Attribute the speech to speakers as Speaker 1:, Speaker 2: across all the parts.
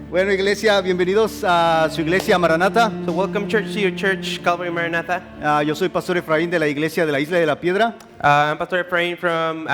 Speaker 1: Bueno, iglesia, bienvenidos a su iglesia Maranata.
Speaker 2: So welcome, church, to your church, Calvary Maranatha.
Speaker 1: Yo soy Pastor Efraín de la iglesia de la Isla de la Piedra.
Speaker 2: I'm Pastor Efrain from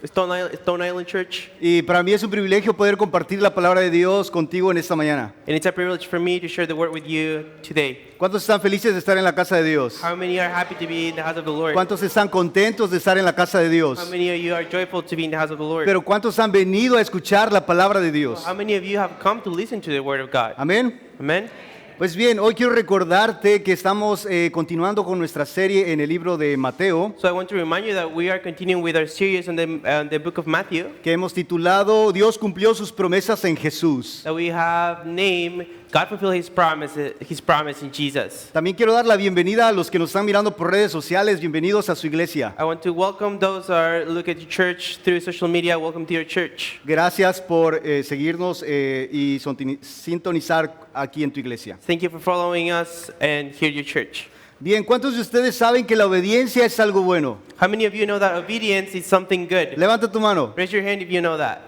Speaker 2: Stone Island Church.
Speaker 1: Y para mí es un privilegio poder compartir la palabra de Dios contigo en esta mañana.
Speaker 2: And it's a privilege for me to share the word with you today.
Speaker 1: ¿Cuántos están felices de estar en la casa de Dios?
Speaker 2: How many are happy to be in the house of the Lord?
Speaker 1: ¿Cuántos están contentos de estar en la casa de
Speaker 2: How
Speaker 1: Dios?
Speaker 2: many of you are joyful to be in the house of the Lord?
Speaker 1: Pero ¿cuántos han venido a escuchar la palabra de Dios?
Speaker 2: How many of you have come to listen to the word of God?
Speaker 1: Amén.
Speaker 2: Amen.
Speaker 1: Pues bien, hoy quiero recordarte que estamos continuando con nuestra serie en el libro de Mateo,
Speaker 2: So I want to remind you that we are continuing with our series on the book of Matthew
Speaker 1: que hemos titulado Dios cumplió sus promesas en Jesús.
Speaker 2: that we have named God fulfilled His promise in Jesus.
Speaker 1: También quiero dar la bienvenida a los que nos están mirando por redes sociales. Bienvenidos a su iglesia.
Speaker 2: I want to welcome those who are looking at your church through social media. Welcome to your church.
Speaker 1: Gracias por seguirnos y sintonizar aquí en tu iglesia.
Speaker 2: Thank you for following us and here at your church.
Speaker 1: Bien, ¿cuántos de ustedes saben que la obediencia es algo bueno?
Speaker 2: How many of you know that obedience is something good?
Speaker 1: Levanta tu mano.
Speaker 2: Raise your hand if you know that.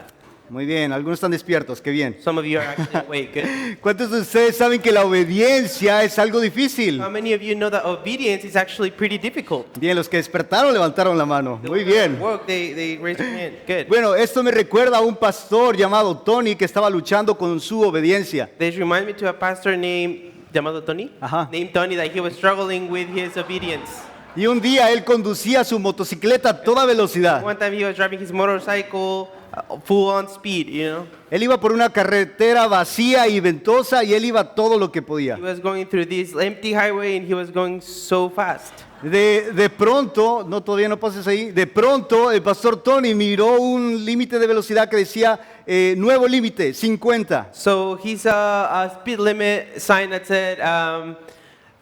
Speaker 1: Muy bien, algunos están despiertos, qué bien.
Speaker 2: Some of you are actually awake. Good.
Speaker 1: ¿Cuántos de ustedes saben que la obediencia es algo difícil?
Speaker 2: How many of you know that obedience is actually pretty difficult?
Speaker 1: Bien, los que despertaron levantaron la mano. Muy bien.
Speaker 2: Work, they raised their hand. Good.
Speaker 1: Bueno, esto me recuerda a un pastor llamado Tony que estaba luchando con su obediencia.
Speaker 2: This reminds me to a pastor llamado Tony.
Speaker 1: Ajá.
Speaker 2: Named Tony, that he was struggling with his obedience.
Speaker 1: Y un día él conducía su motocicleta a toda velocidad.
Speaker 2: One time he was driving his motorcycle full on speed, you know.
Speaker 1: Él iba por una carretera vacía y ventosa y él iba todo lo que podía.
Speaker 2: He was going through this empty highway and he was going so fast.
Speaker 1: De pronto, no, todavía no pases ahí, de pronto el pastor Tony miró un límite de velocidad que decía nuevo límite, 50.
Speaker 2: So he saw a speed limit sign that said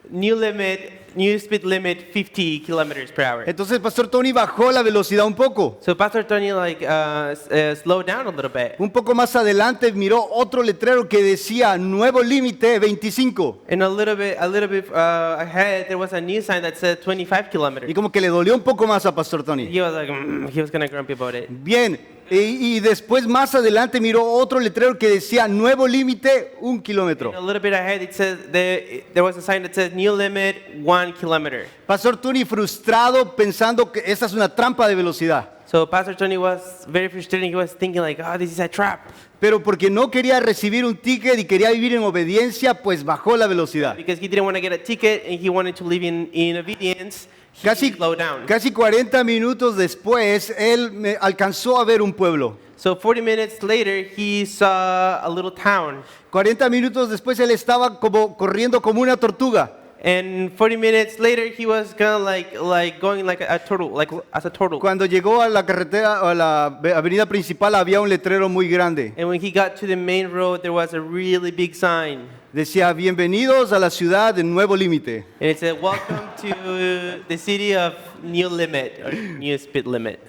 Speaker 2: new speed limit 50 kilometers per hour.
Speaker 1: Entonces el pastor Tony bajó la velocidad un poco.
Speaker 2: So Pastor Tony slowed down a little bit.
Speaker 1: Un poco más adelante miró otro letrero que decía nuevo límite 25.
Speaker 2: And a little bit ahead there was a new sign that said 25 kilometers.
Speaker 1: Y como que le dolió un poco más a pastor Tony.
Speaker 2: He was like, he was kind of grumpy about it.
Speaker 1: Bien, y después más adelante miró otro letrero que decía nuevo límite 1 kilómetro.
Speaker 2: And a little bit ahead it says there was a sign that says new limit 1 kilometer.
Speaker 1: Pastor Tony frustrado pensando que esta es una trampa de velocidad.
Speaker 2: So Pastor Tony was very frustrated. He was thinking like, oh, this is a trap.
Speaker 1: Pero porque no quería recibir un ticket y quería vivir en obediencia, pues bajó la velocidad.
Speaker 2: Because he didn't want to get a ticket and he wanted to live in obedience. He slowed down.
Speaker 1: Casi 40 minutos después, él alcanzó a ver un pueblo.
Speaker 2: So 40 minutes later, he saw a little town.
Speaker 1: 40 minutos después, él estaba corriendo como una tortuga.
Speaker 2: And 40 minutes later, he was kind of like going like a turtle, like as a turtle.
Speaker 1: Cuando llegó a la carretera, a la avenida principal, había un letrero muy grande.
Speaker 2: And when he got to the main road, there was a really big sign.
Speaker 1: Decía, bienvenidos a la ciudad de Nuevo Límite.
Speaker 2: And it said, welcome to the city of new limit, or new speed limit.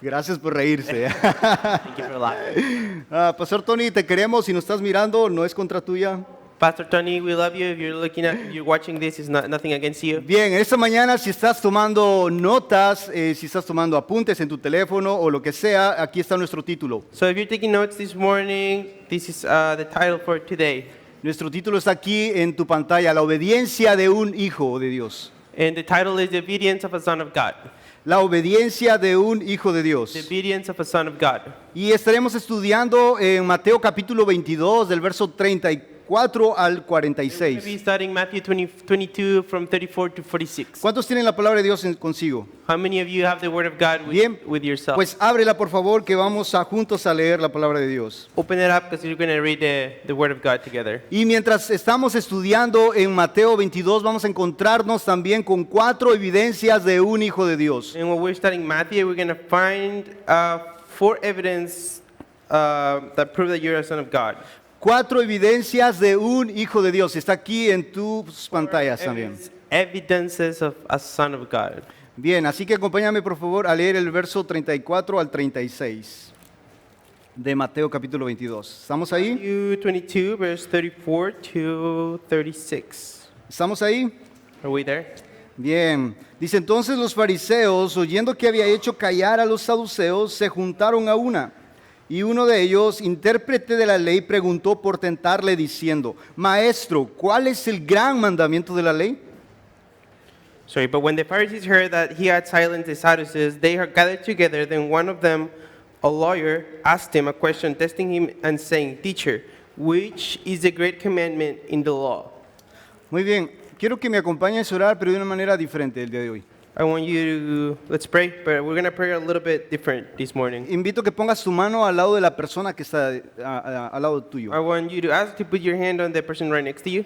Speaker 1: Gracias por reírse.
Speaker 2: Thank you for laughing.
Speaker 1: Pastor Tony, te queremos. Si nos estás mirando, no es contra tuya.
Speaker 2: Pastor Tony, we love you. If you're watching this, it's nothing against you.
Speaker 1: Bien, esta mañana si estás tomando notas, si estás tomando apuntes en tu teléfono o lo que sea, aquí está nuestro título.
Speaker 2: So if you're taking notes this morning, this is the title for today.
Speaker 1: Nuestro título está aquí en tu pantalla, la obediencia de un hijo de Dios.
Speaker 2: And the title is The Obedience of a Son of God.
Speaker 1: La obediencia de un hijo de
Speaker 2: The
Speaker 1: Dios.
Speaker 2: Obedience of a Son of God.
Speaker 1: Y estaremos estudiando en Mateo capítulo 22 del verso 34 al
Speaker 2: We're going to
Speaker 1: 46.
Speaker 2: be studying Matthew 22 from 34 to 46.
Speaker 1: ¿Cuántos tienen la palabra de Dios consigo?
Speaker 2: How many of you have the Word of God
Speaker 1: Bien,
Speaker 2: with yourself?
Speaker 1: pues ábrela por favor que vamos juntos a leer la palabra de Dios.
Speaker 2: Open it up because you're going to read the Word of God together.
Speaker 1: Y mientras estamos estudiando en Mateo 22 vamos a encontrarnos también con 4 evidencias de un hijo de Dios.
Speaker 2: And when we're studying Matthew, we're going to find 4 evidence that prove that you're a son of God.
Speaker 1: 4 evidencias de un hijo de Dios. Está aquí en tus pantallas también.
Speaker 2: Evidences of a son of God.
Speaker 1: Bien, así que acompáñame por favor a leer el verso 34 al 36 de Mateo capítulo 22. ¿Estamos ahí?
Speaker 2: Matthew 22, verse 34 to 36.
Speaker 1: ¿Estamos ahí?
Speaker 2: Are we there?
Speaker 1: Bien. Dice entonces los fariseos, oyendo que había hecho callar a los saduceos, se juntaron a una. Y uno de ellos, intérprete de la ley, preguntó por tentarle diciendo, Maestro, ¿cuál es el gran mandamiento de la ley?
Speaker 2: Sorry, but when the Pharisees heard that he had silenced the Sadducees, they had gathered together. Then one of them, a lawyer, asked him a question, testing him and saying, Teacher, which is the great commandment in the law?
Speaker 1: Muy bien, quiero que me acompañes a orar, pero de una manera diferente el día de hoy.
Speaker 2: I want you to, let's pray, but we're going to pray a little bit different this morning.
Speaker 1: Invito que pongas tu mano al lado de la persona que está al lado tuyo.
Speaker 2: I want you to ask to put your hand on the person right next to you,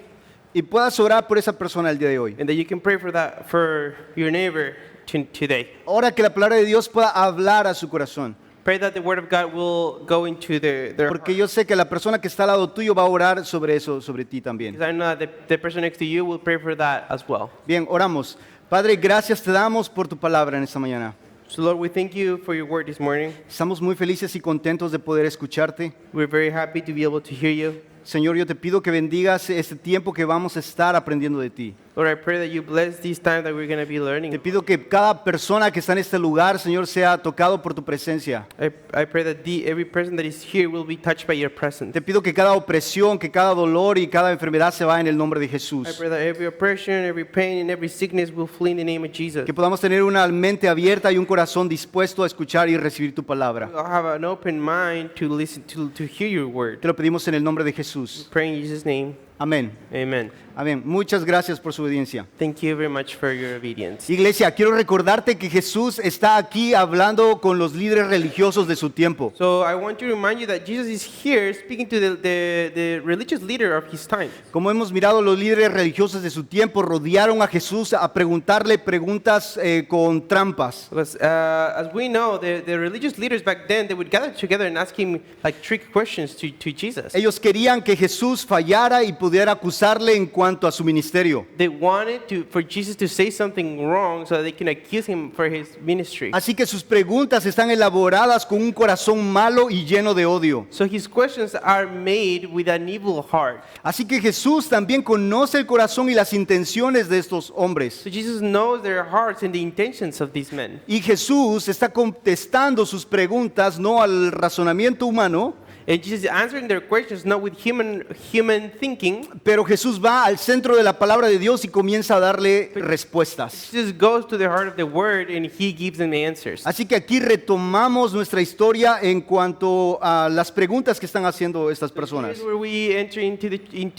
Speaker 1: Y puedas orar por esa persona el día de hoy.
Speaker 2: and that you can pray for that, for your neighbor today.
Speaker 1: Ora que la palabra de Dios pueda hablar a su corazón.
Speaker 2: Pray that the word of God will go into their
Speaker 1: Porque
Speaker 2: heart.
Speaker 1: yo sé que la persona que está al lado tuyo va a orar sobre eso, sobre ti también.
Speaker 2: Because I know that the person next to you will pray for that as well.
Speaker 1: Bien, oramos. Padre, gracias te damos por tu palabra en esta mañana.
Speaker 2: So Lord, we thank you for your word this morning.
Speaker 1: Estamos muy felices y contentos de poder escucharte.
Speaker 2: We're very happy to be able to hear you.
Speaker 1: Señor, yo te pido que bendigas este tiempo que vamos a estar aprendiendo de ti.
Speaker 2: Lord, I pray that you bless this time that we're going to be
Speaker 1: Te
Speaker 2: learning.
Speaker 1: pido que cada persona que está en este lugar, Señor, sea tocado por tu presencia.
Speaker 2: I pray that every person that is here will be touched by your presence.
Speaker 1: Te pido que cada opresión, que cada dolor y cada enfermedad se va en el nombre de
Speaker 2: I
Speaker 1: Jesús.
Speaker 2: pray that every oppression, every pain, and every sickness will flee in the name of Jesus.
Speaker 1: Que podamos tener una mente abierta y un corazón dispuesto a escuchar y recibir tu palabra.
Speaker 2: We'll have an open mind to listen, to hear your word.
Speaker 1: Te lo pedimos en el nombre de Jesús.
Speaker 2: Pray in Jesus' name.
Speaker 1: Amén.
Speaker 2: Amen.
Speaker 1: Amén. Muchas gracias por su obediencia.
Speaker 2: Thank you very much for your obedience.
Speaker 1: Iglesia, quiero recordarte que Jesús está aquí hablando con los líderes religiosos de su tiempo.
Speaker 2: So I want to remind you that Jesus is here speaking to the religious leader of his time.
Speaker 1: Como hemos mirado, los líderes religiosos de su tiempo rodearon a Jesús a preguntarle preguntas con trampas.
Speaker 2: Because as we know, the religious leaders back then, they would gather together and ask him like trick questions to Jesus.
Speaker 1: Ellos querían que Jesús fallara y pudiera acusarle en cuanto a su ministerio.
Speaker 2: They wanted for Jesus to say something wrong so that they can accuse him for his ministry.
Speaker 1: Así que sus preguntas están elaboradas con un corazón malo y lleno de odio.
Speaker 2: So his questions are made with an evil heart.
Speaker 1: Así que Jesús también conoce el corazón y las intenciones de estos hombres.
Speaker 2: So Jesus knows their hearts and the intentions of these men.
Speaker 1: Y Jesús está contestando sus preguntas no al razonamiento humano,
Speaker 2: And Jesus is answering their questions not with human thinking.
Speaker 1: pero Jesús va al centro de la palabra de Dios y comienza a darle respuestas.
Speaker 2: Jesus goes to the heart of the word and he gives them the answers.
Speaker 1: Así que aquí retomamos nuestra historia en cuanto a las preguntas que están haciendo estas personas.
Speaker 2: Here's where we enter into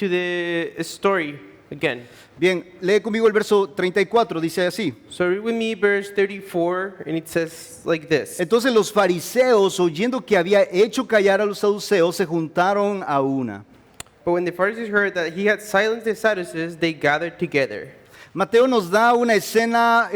Speaker 2: the story again.
Speaker 1: Bien, lee conmigo el verso 34, dice así.
Speaker 2: So read with me verse 34, and it says like this.
Speaker 1: Entonces los fariseos, oyendo que había hecho callar a los saduceos, se juntaron a una.
Speaker 2: But when the Pharisees heard that he had silenced the Sadducees, they gathered together.
Speaker 1: Mateo nos da una escena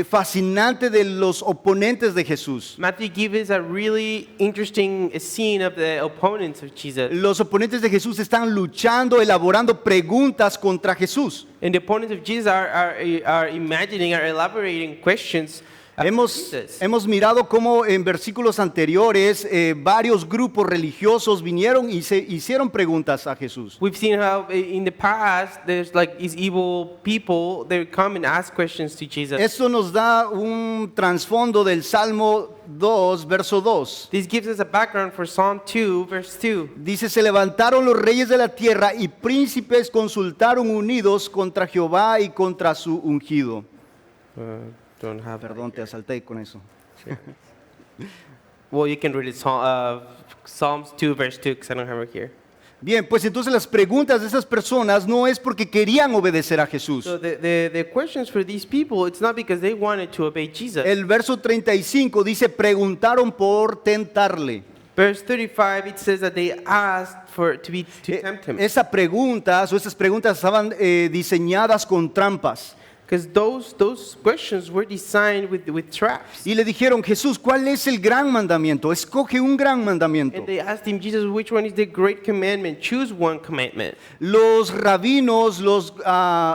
Speaker 1: fascinante de los oponentes de Jesús.
Speaker 2: Matthew gives us a really interesting scene of the opponents of Jesus.
Speaker 1: Los oponentes de Jesús están luchando, elaborando preguntas contra Jesús.
Speaker 2: And the opponents of Jesus are imagining, are elaborating questions about Jesus.
Speaker 1: Hemos mirado cómo en versículos anteriores varios grupos religiosos vinieron y se hicieron preguntas a Jesús.
Speaker 2: We've seen how in the past there's like these evil people, they come and ask questions to Jesus.
Speaker 1: Esto nos da un trasfondo del Salmo 2, verso 2.
Speaker 2: This gives us a background for Psalm 2, verse 2.
Speaker 1: Dice, se levantaron los reyes de la tierra y príncipes consultaron unidos contra Jehová y contra su ungido.
Speaker 2: Don't have
Speaker 1: Perdón, te asalté con eso.
Speaker 2: Well, you can read it, Psalms 2, verse 2, because I don't have it here.
Speaker 1: Bien, pues entonces las preguntas de esas personas no es porque querían obedecer a Jesús.
Speaker 2: So the questions for these people, it's not because they wanted to obey Jesus.
Speaker 1: El verso 35 dice, preguntaron por tentarle.
Speaker 2: Verse 35, it says that they asked to tempt him.
Speaker 1: Esas preguntas estaban diseñadas con trampas.
Speaker 2: Because those questions were designed with traps.
Speaker 1: Y le dijeron, Jesús, ¿cuál es el gran mandamiento? Escoge un gran mandamiento.
Speaker 2: And they asked him, Jesus, which one is the great commandment? Choose one commandment.
Speaker 1: Los rabinos, los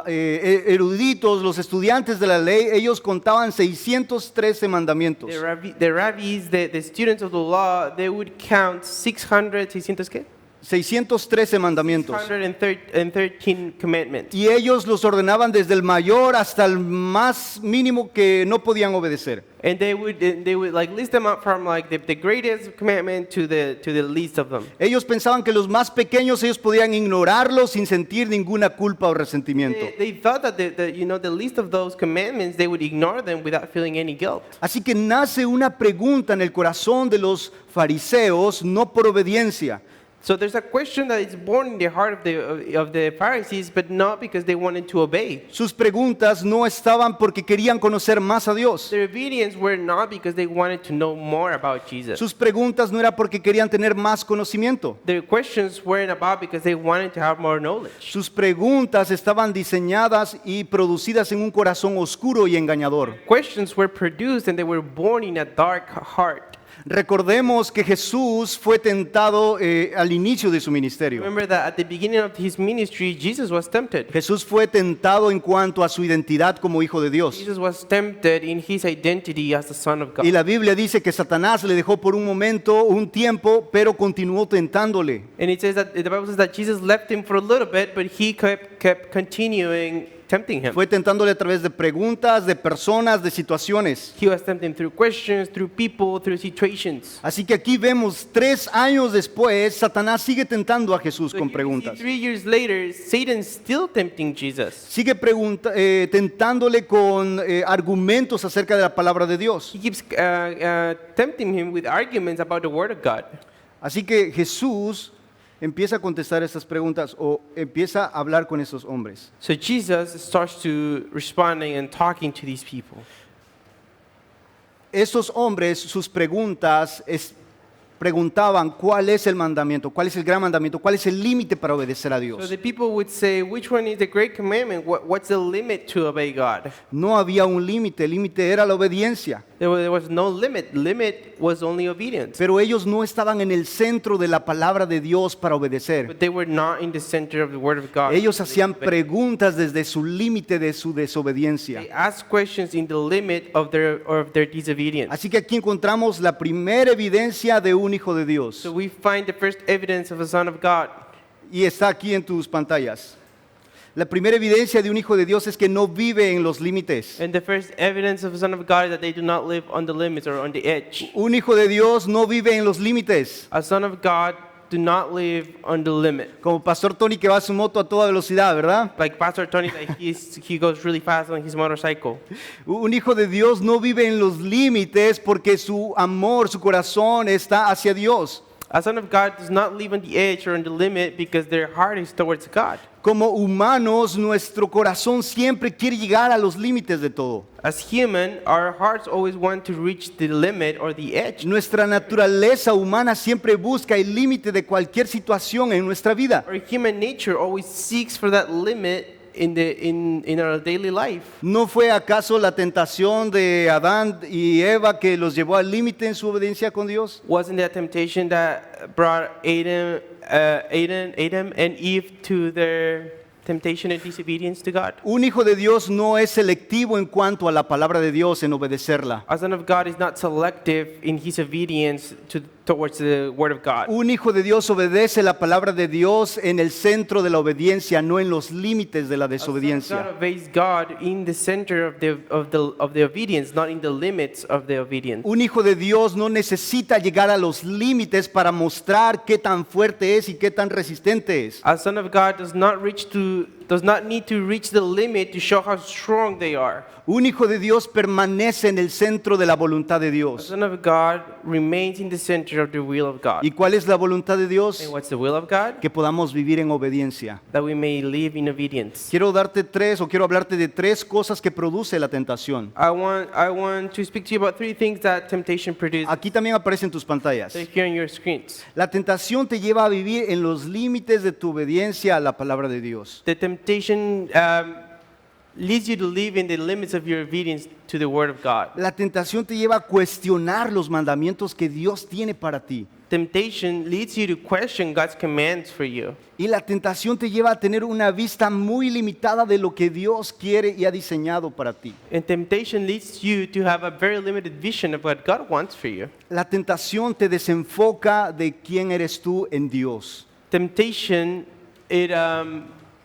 Speaker 1: eruditos, los estudiantes de la ley, ellos contaban 613 mandamientos.
Speaker 2: The rabbis, the students of the law, they would count 600 ¿qué?
Speaker 1: 613 mandamientos.
Speaker 2: 613 commandments.
Speaker 1: Y ellos los ordenaban desde el mayor hasta el más mínimo que no podían obedecer.
Speaker 2: And they would like list them up from like the greatest commandment to the least of them.
Speaker 1: Ellos pensaban que los más pequeños ellos podían ignorarlos sin sentir ninguna culpa o resentimiento.
Speaker 2: They thought that the least of those commandments they would ignore them without feeling any guilt.
Speaker 1: Así que nace una pregunta en el corazón de los fariseos, no por obediencia,
Speaker 2: So there's a question that is born in the heart of the Pharisees, but not because they wanted to obey.
Speaker 1: Sus preguntas no estaban porque querían conocer más a Dios.
Speaker 2: Their obedience were not because they wanted to know more about Jesus.
Speaker 1: Sus preguntas no era porque querían tener más conocimiento.
Speaker 2: Their questions weren't about because they wanted to have more knowledge.
Speaker 1: Sus preguntas estaban diseñadas y producidas en un corazón oscuro y engañador.
Speaker 2: Questions were produced and they were born in a dark heart.
Speaker 1: Recordemos que Jesús fue tentado al inicio de su ministerio.
Speaker 2: Remember that at the beginning of his ministry, Jesus was tempted.
Speaker 1: Jesús fue tentado en cuanto a su identidad como hijo de Dios.
Speaker 2: Jesus was tempted in his identity as the Son of God.
Speaker 1: Y la Biblia dice que Satanás le dejó por un momento, un tiempo, pero continuó tentándole.
Speaker 2: And it says that the Bible says that Jesus left him for a little bit, but he kept continuing tempting him.
Speaker 1: Fue tentándole a través de preguntas, de personas, de situaciones.
Speaker 2: He was tempting through questions, through people, through situations.
Speaker 1: Así que aquí vemos 3 años después, Satanás sigue tentando a Jesús
Speaker 2: So
Speaker 1: con
Speaker 2: here we see
Speaker 1: preguntas.
Speaker 2: 3 years later, Satan's still tempting Jesus.
Speaker 1: Sigue tentándole con argumentos acerca de la palabra de Dios.
Speaker 2: He keeps tempting him with arguments about the Word of God.
Speaker 1: Así que Jesús empieza a contestar estas preguntas o empieza a hablar con esos hombres.
Speaker 2: So Jesus starts to responding and talking to these people.
Speaker 1: Esos hombres, sus preguntas preguntaban cuál es el mandamiento, cuál es el gran mandamiento, cuál es el límite para obedecer a
Speaker 2: So
Speaker 1: Dios.
Speaker 2: the people would say, which one is the great commandment? What's the limit to obey God?
Speaker 1: No había un límite, el límite era la obediencia.
Speaker 2: There was no limit. Limit was only obedience.
Speaker 1: Pero ellos no estaban en el centro de la palabra de Dios para obedecer.
Speaker 2: But they were not in the center of the Word of God.
Speaker 1: Ellos hacían preguntas desde su límite de su desobediencia.
Speaker 2: They asked questions in the limit of their disobedience.
Speaker 1: Así que aquí encontramos la primera evidencia de un hijo de Dios.
Speaker 2: So we find the first evidence of a son of God.
Speaker 1: Y está aquí en tus pantallas. La primera evidencia de un hijo de Dios es que no vive en los límites.
Speaker 2: And the first evidence of a son of God is that they do not live on the limits or on the edge.
Speaker 1: Un hijo de Dios no vive en los límites.
Speaker 2: A son of God do not live on the limit.
Speaker 1: Como Pastor Tony que va a su moto a toda velocidad, ¿verdad?
Speaker 2: Like Pastor Tony, like he goes really fast on his motorcycle.
Speaker 1: Un hijo de Dios no vive en los límites porque su amor, su corazón está hacia Dios.
Speaker 2: A son of God does not live on the edge or on the limit because their heart is towards God.
Speaker 1: Como humanos, nuestro corazón siempre quiere llegar a los límites de todo.
Speaker 2: As human, our hearts always want to reach the limit or the edge.
Speaker 1: Nuestra naturaleza humana siempre busca el límite de cualquier situación en nuestra vida.
Speaker 2: Our human nature always seeks for that limit in our daily life.
Speaker 1: ¿No fue acaso la tentación de Adán y Eva que los llevó al límite en su obediencia con Dios?
Speaker 2: Wasn't that temptation that brought Adam and Eve to their temptation and disobedience to God?
Speaker 1: Un hijo de Dios no es selectivo en cuanto a la palabra de Dios en obedecerla.
Speaker 2: A son of God is not selective in his obedience towards the Word of God.
Speaker 1: Un hijo de Dios obedece la palabra de Dios en el centro de la obediencia, no en los límites de la
Speaker 2: God
Speaker 1: desobediencia.
Speaker 2: obeys God in the center of the obedience, not in the limits of the obedience.
Speaker 1: Un hijo de Dios no necesita llegar a los límites para mostrar qué tan fuerte es y qué tan resistente es.
Speaker 2: A son of God does not need to reach the limit to show how strong they are.
Speaker 1: Un hijo de Dios permanece en el centro de la voluntad de
Speaker 2: A
Speaker 1: Dios.
Speaker 2: son of God remains in the center of the will of God.
Speaker 1: ¿Y cuál es la voluntad de
Speaker 2: And
Speaker 1: Dios?
Speaker 2: what's the will of God?
Speaker 1: Que podamos vivir en obediencia.
Speaker 2: That we may live in obedience.
Speaker 1: Quiero hablarte de 3 cosas que produce la tentación.
Speaker 2: I want to speak to you about 3 things that temptation produces.
Speaker 1: Aquí también aparecen tus pantallas.
Speaker 2: They're here on your screens.
Speaker 1: La tentación te lleva a vivir en los límites de tu obediencia a la palabra de Dios.
Speaker 2: The temptation leads you to live in the limits of your obedience to the Word of God.
Speaker 1: La tentación te lleva a cuestionar los mandamientos que Dios tiene para ti.
Speaker 2: Temptation leads you to question God's commands for you.
Speaker 1: Y la tentación te lleva a tener una vista muy limitada de lo que Dios quiere y ha diseñado para ti.
Speaker 2: And temptation leads you to have a very limited vision of what God wants for you.
Speaker 1: La tentación te desenfoca de quién eres tú en Dios.
Speaker 2: temptation, it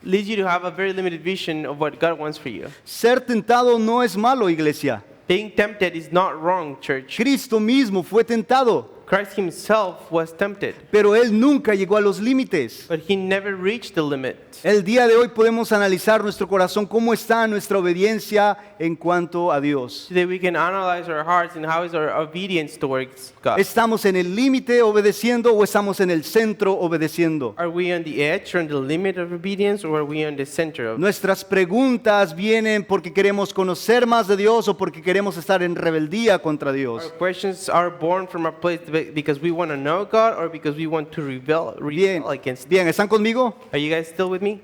Speaker 2: leads you to have a very limited vision of what God wants for you.
Speaker 1: Ser tentado no es malo, iglesia.
Speaker 2: Being tempted is not wrong, church.
Speaker 1: Cristo mismo fue tentado,
Speaker 2: Christ himself was tempted,
Speaker 1: pero Él nunca llegó a los límites.
Speaker 2: but he never reached the limit.
Speaker 1: El día de hoy podemos analizar nuestro corazón, cómo está nuestra obediencia en cuanto a Dios.
Speaker 2: Today we can analyze our hearts and how is our obedience towards God.
Speaker 1: ¿Estamos en el límite obedeciendo o estamos en el centro obedeciendo?
Speaker 2: Are we on the edge or on the limit of obedience, or are we on the center of?
Speaker 1: Nuestras preguntas vienen porque queremos conocer más de Dios o porque queremos estar en rebeldía contra
Speaker 2: Our
Speaker 1: Dios.
Speaker 2: questions are born from a place because we want to know God or because we want to rebel
Speaker 1: Bien,
Speaker 2: against.
Speaker 1: bien, ¿están conmigo?
Speaker 2: Are you guys still with me?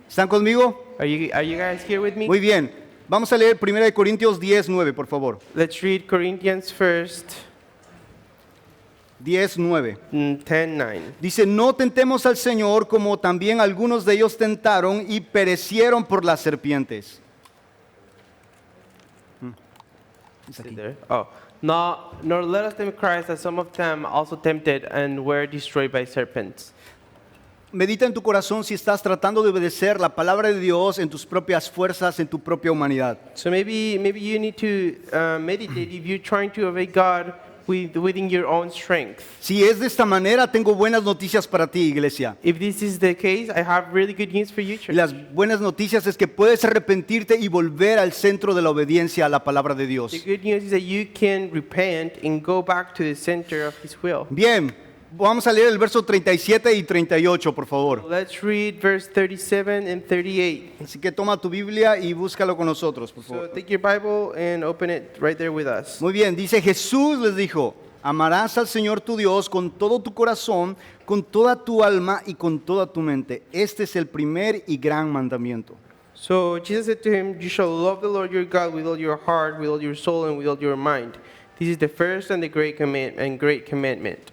Speaker 1: ¿Están conmigo?
Speaker 2: Are you guys here with me?
Speaker 1: Muy bien. Vamos a leer 1 Corintios 10:9, por favor.
Speaker 2: Let's read Corinthians first,
Speaker 1: 10:9.
Speaker 2: 10:9.
Speaker 1: Dice, no tentemos al Señor como también algunos de ellos tentaron y perecieron por las serpientes.
Speaker 2: Is it there? Oh, nor let us tempt Christ, as some of them also tempted and were destroyed by serpents.
Speaker 1: Medita en tu corazón si estás tratando de obedecer la palabra de Dios en tus propias fuerzas, en tu propia humanidad.
Speaker 2: So maybe you need to meditate if you're trying to obey God within your own strength.
Speaker 1: Si es de esta manera, tengo buenas noticias para ti, iglesia.
Speaker 2: If this is the case, I have really good news for you,
Speaker 1: Y
Speaker 2: church.
Speaker 1: las buenas noticias es que puedes arrepentirte y volver al centro de la obediencia a la palabra de Dios.
Speaker 2: The good news is that you can repent and go back to the center of His will.
Speaker 1: Bien, vamos a leer el verso 37 y 38, por favor.
Speaker 2: Let's read verse 37 and 38.
Speaker 1: Así que toma tu Biblia y búscalo con nosotros, por
Speaker 2: So
Speaker 1: favor.
Speaker 2: take your Bible and open it right there with us.
Speaker 1: Muy bien, dice Jesús les dijo, amarás al Señor tu Dios con todo tu corazón, con toda tu alma y con toda tu mente. Este es el primer y gran mandamiento.
Speaker 2: So Jesus said to him, "You shall love the Lord your God with all your heart, with all your soul, and with all your mind. This is the first and the great commandment."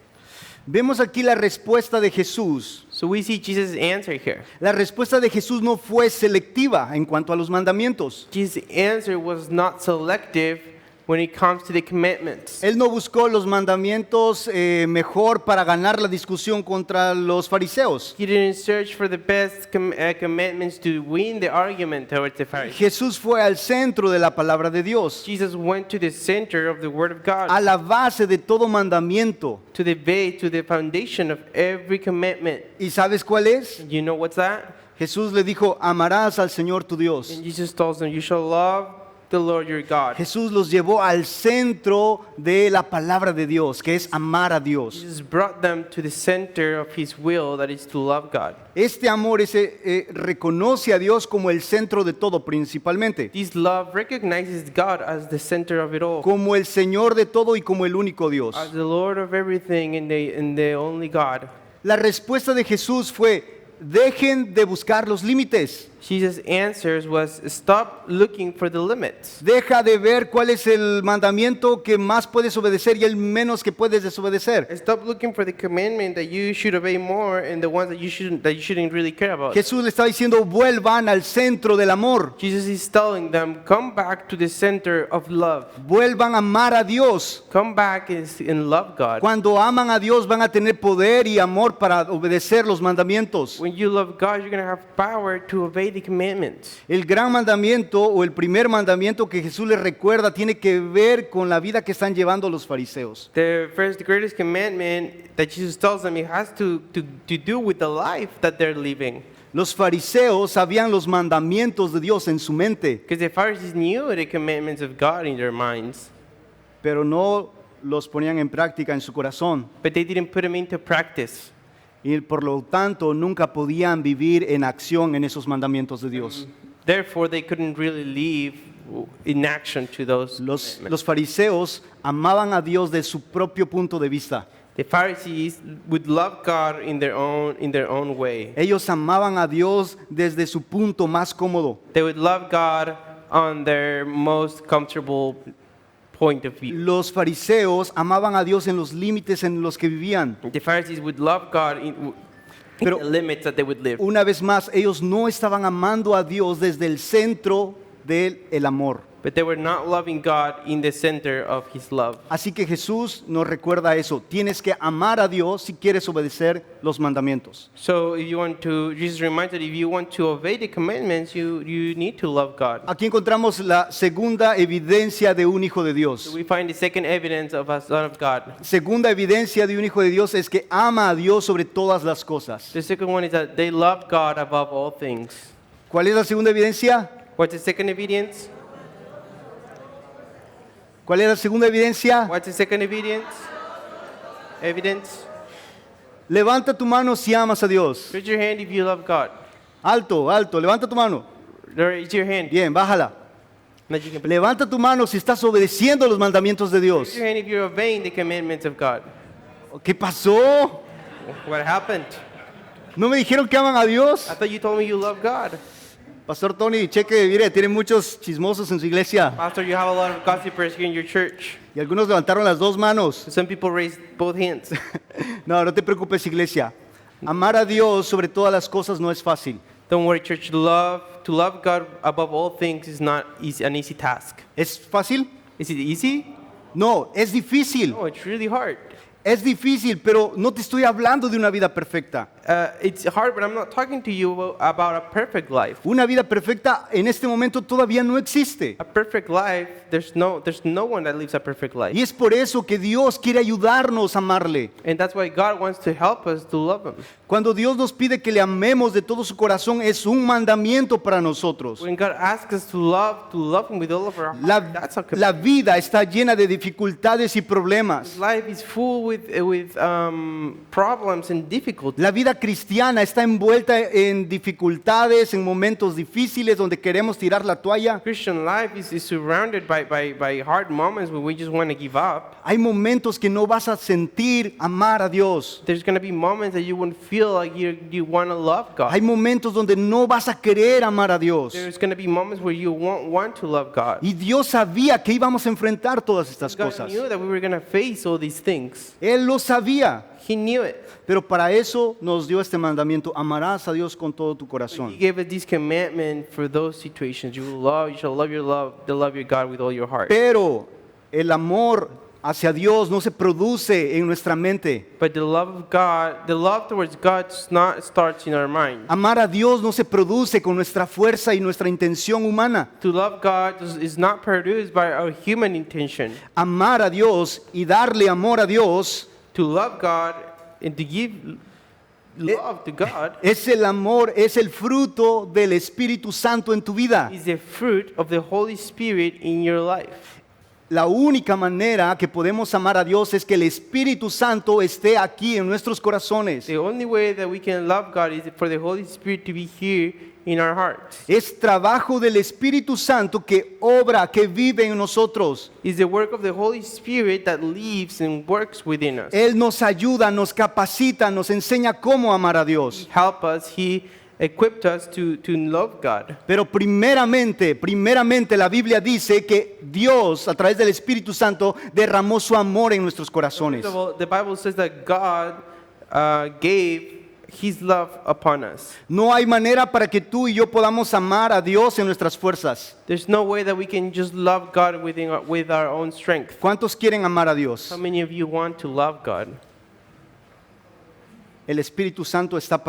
Speaker 1: Vemos aquí la respuesta de Jesús.
Speaker 2: So we see Jesus' answer here.
Speaker 1: La respuesta de Jesús no fue selectiva en cuanto a los mandamientos.
Speaker 2: Jesus' answer was not selective when it comes to the commandments.
Speaker 1: Él no buscó los mandamientos mejor para ganar la discusión contra los fariseos.
Speaker 2: He didn't search for the best commandments to win the argument towards the Pharisees.
Speaker 1: Jesús fue al centro de la palabra de Dios,
Speaker 2: Jesus went to the center of the Word of God,
Speaker 1: a la base de todo mandamiento.
Speaker 2: to the base, to the foundation of every commandment.
Speaker 1: ¿Y sabes cuál es?
Speaker 2: You know what's that?
Speaker 1: Jesús le dijo, amarás al Señor tu Dios.
Speaker 2: And Jesus tells them, "You shall love the Lord your God."
Speaker 1: Jesús los llevó al centro de la palabra de Dios, que es amar a Dios.
Speaker 2: Jesus brought them to the center of His will, that is to love God.
Speaker 1: Este amor reconoce a Dios como el centro de todo principalmente,
Speaker 2: This love recognizes God as the center of it all,
Speaker 1: como el Señor de todo y como el único Dios.
Speaker 2: as the Lord of everything and the only God.
Speaker 1: La respuesta de Jesús fue, dejen de buscar los límites.
Speaker 2: Jesus' answers was, stop looking for the limits.
Speaker 1: Deja de ver cuál es el mandamiento que más puedes obedecer y el menos que puedes desobedecer.
Speaker 2: Stop looking for the commandment that you should obey more and the ones that you shouldn't really care about.
Speaker 1: Jesús le está diciendo, vuelvan al centro del amor.
Speaker 2: Jesus is telling them, come back to the center of love.
Speaker 1: Vuelvan a amar a Dios.
Speaker 2: Come back and love God.
Speaker 1: Cuando aman a Dios van a tener poder y amor para obedecer los mandamientos.
Speaker 2: When you love God, you're going to have power to obey the commandments.
Speaker 1: El gran mandamiento o el primer mandamiento que Jesús les recuerda tiene que ver con la vida que están llevando los fariseos.
Speaker 2: The greatest commandment that Jesus tells them, it has to do with the life that they're living.
Speaker 1: Los fariseos sabían los mandamientos de Dios en su mente,
Speaker 2: Because the Pharisees knew the commandments of God in their minds,
Speaker 1: pero no los ponían en práctica en su corazón.
Speaker 2: but they didn't put them into practice.
Speaker 1: Y por lo tanto nunca podían vivir en acción en esos mandamientos de Dios.
Speaker 2: Therefore, they couldn't really live in action to those
Speaker 1: Los
Speaker 2: commandments.
Speaker 1: fariseos amaban a Dios de su propio punto de vista.
Speaker 2: The Pharisees would love God in their own way.
Speaker 1: Ellos amaban a Dios desde su punto más cómodo.
Speaker 2: They would love God on their most comfortable point of view.
Speaker 1: Los fariseos amaban a Dios en los límites en los que vivían.
Speaker 2: The Pharisees would love God in
Speaker 1: Pero-
Speaker 2: the limits that they would live.
Speaker 1: Una vez más, ellos no estaban amando a Dios desde el centro del amor.
Speaker 2: but they were not loving God in the center of his love.
Speaker 1: Así que Jesús nos recuerda eso. Tienes que amar a Dios si quieres obedecer los mandamientos.
Speaker 2: So if you want to, Jesus reminds that if you want to obey the commandments, you need to love God.
Speaker 1: Aquí encontramos la segunda evidencia de un hijo de
Speaker 2: So
Speaker 1: Dios.
Speaker 2: we find the second evidence of a son of God.
Speaker 1: Segunda evidencia de un hijo de Dios es que ama a Dios sobre todas las cosas.
Speaker 2: The second one is that they love God above all things.
Speaker 1: ¿Cuál es la segunda evidencia?
Speaker 2: What's the second evidence?
Speaker 1: ¿Cuál es la segunda evidencia?
Speaker 2: What's the second evidence? Evidence.
Speaker 1: Levanta tu mano si amas a Dios.
Speaker 2: Raise your hand if you love God.
Speaker 1: Alto, alto, levanta tu mano.
Speaker 2: Raise your hand.
Speaker 1: Bien, bájala.
Speaker 2: That you can-
Speaker 1: Levanta tu mano si estás obedeciendo los mandamientos de
Speaker 2: Raise
Speaker 1: Dios.
Speaker 2: your hand if you're obeying the commandments of God.
Speaker 1: ¿Qué pasó?
Speaker 2: What happened?
Speaker 1: ¿No me dijeron que aman a Dios?
Speaker 2: I thought you told me you love God.
Speaker 1: Pastor Tony, cheque, mire, tiene muchos chismosos en su iglesia.
Speaker 2: Pastor, you have a lot of gossipers here in your church.
Speaker 1: Y algunos levantaron las dos manos.
Speaker 2: Some people raised both hands.
Speaker 1: No, no te preocupes, iglesia. Amar a Dios sobre todas las cosas no es fácil.
Speaker 2: Don't worry, church. To love God above all things is not an easy task.
Speaker 1: ¿Es fácil?
Speaker 2: Is it easy?
Speaker 1: No, es difícil.
Speaker 2: No, it's really hard.
Speaker 1: Es difícil, pero no te estoy hablando de una vida perfecta.
Speaker 2: It's hard, but I'm not talking to you about a perfect life.
Speaker 1: Una vida perfecta en este momento todavía no existe.
Speaker 2: A perfect life, there's no one that lives a perfect life.
Speaker 1: Y es por eso que Dios quiere ayudarnos a amarle.
Speaker 2: And that's why God wants to help us to love Him.
Speaker 1: Cuando Dios nos pide que le amemos de todo su corazón, es un mandamiento para nosotros.
Speaker 2: When God asks us to love Him with all of our heart, that's a command.
Speaker 1: La vida está llena de dificultades y problemas.
Speaker 2: Life is full with problems and difficulties.
Speaker 1: La vida cristiana está envuelta en dificultades, en momentos difíciles donde queremos tirar la toalla.
Speaker 2: Christian life is surrounded by hard moments where we just want to give up.
Speaker 1: Hay momentos que no vas a sentir amar a Dios.
Speaker 2: There's going to be moments that you won't feel like you want to love God.
Speaker 1: Hay momentos donde no vas a querer amar a Dios.
Speaker 2: There's going to be moments where you won't want to love God.
Speaker 1: Y Dios sabía que íbamos a enfrentar todas estas
Speaker 2: God
Speaker 1: cosas.
Speaker 2: knew that we were going to face all these things.
Speaker 1: Él lo sabía.
Speaker 2: He knew it.
Speaker 1: Pero para eso nos dio este mandamiento: amarás a Dios con todo tu
Speaker 2: He
Speaker 1: corazón.
Speaker 2: gave us this commandment for those situations. You shall love your God with all your heart.
Speaker 1: Pero el amor hacia Dios no se produce en nuestra mente.
Speaker 2: But the love of God, the love towards God starts in our mind.
Speaker 1: Amar a Dios no se produce con nuestra fuerza y nuestra intención humana.
Speaker 2: To love God is not produced by our human intention.
Speaker 1: Amar a Dios y darle amor a Dios
Speaker 2: To love God and to give love to God
Speaker 1: es el amor, es el fruto del Espíritu Santo en tu vida.
Speaker 2: is the fruit of the Holy Spirit in your life.
Speaker 1: La única manera que podemos amar a Dios es que el Espíritu Santo esté aquí en nuestros corazones.
Speaker 2: The only way that we can love God is for the Holy Spirit to be here in our hearts.
Speaker 1: Es trabajo del Espíritu Santo que obra, que vive en nosotros.
Speaker 2: It's the work of the Holy Spirit that lives and works within us.
Speaker 1: Él nos ayuda, nos capacita, nos enseña cómo amar a Dios.
Speaker 2: Help us. He equipped us to love God.
Speaker 1: Pero primeramente la Biblia dice que Dios a través del Espíritu Santo derramó su amor en nuestros corazones.
Speaker 2: First of all, the Bible says that God gave His love upon us.
Speaker 1: No hay manera para que tú y yo podamos amar a Dios en nuestras fuerzas.
Speaker 2: There's no way that we can just love God with our own strength.
Speaker 1: ¿Cuántos quieren amar a Dios?
Speaker 2: How many of you want to love God?
Speaker 1: El Espíritu Santo está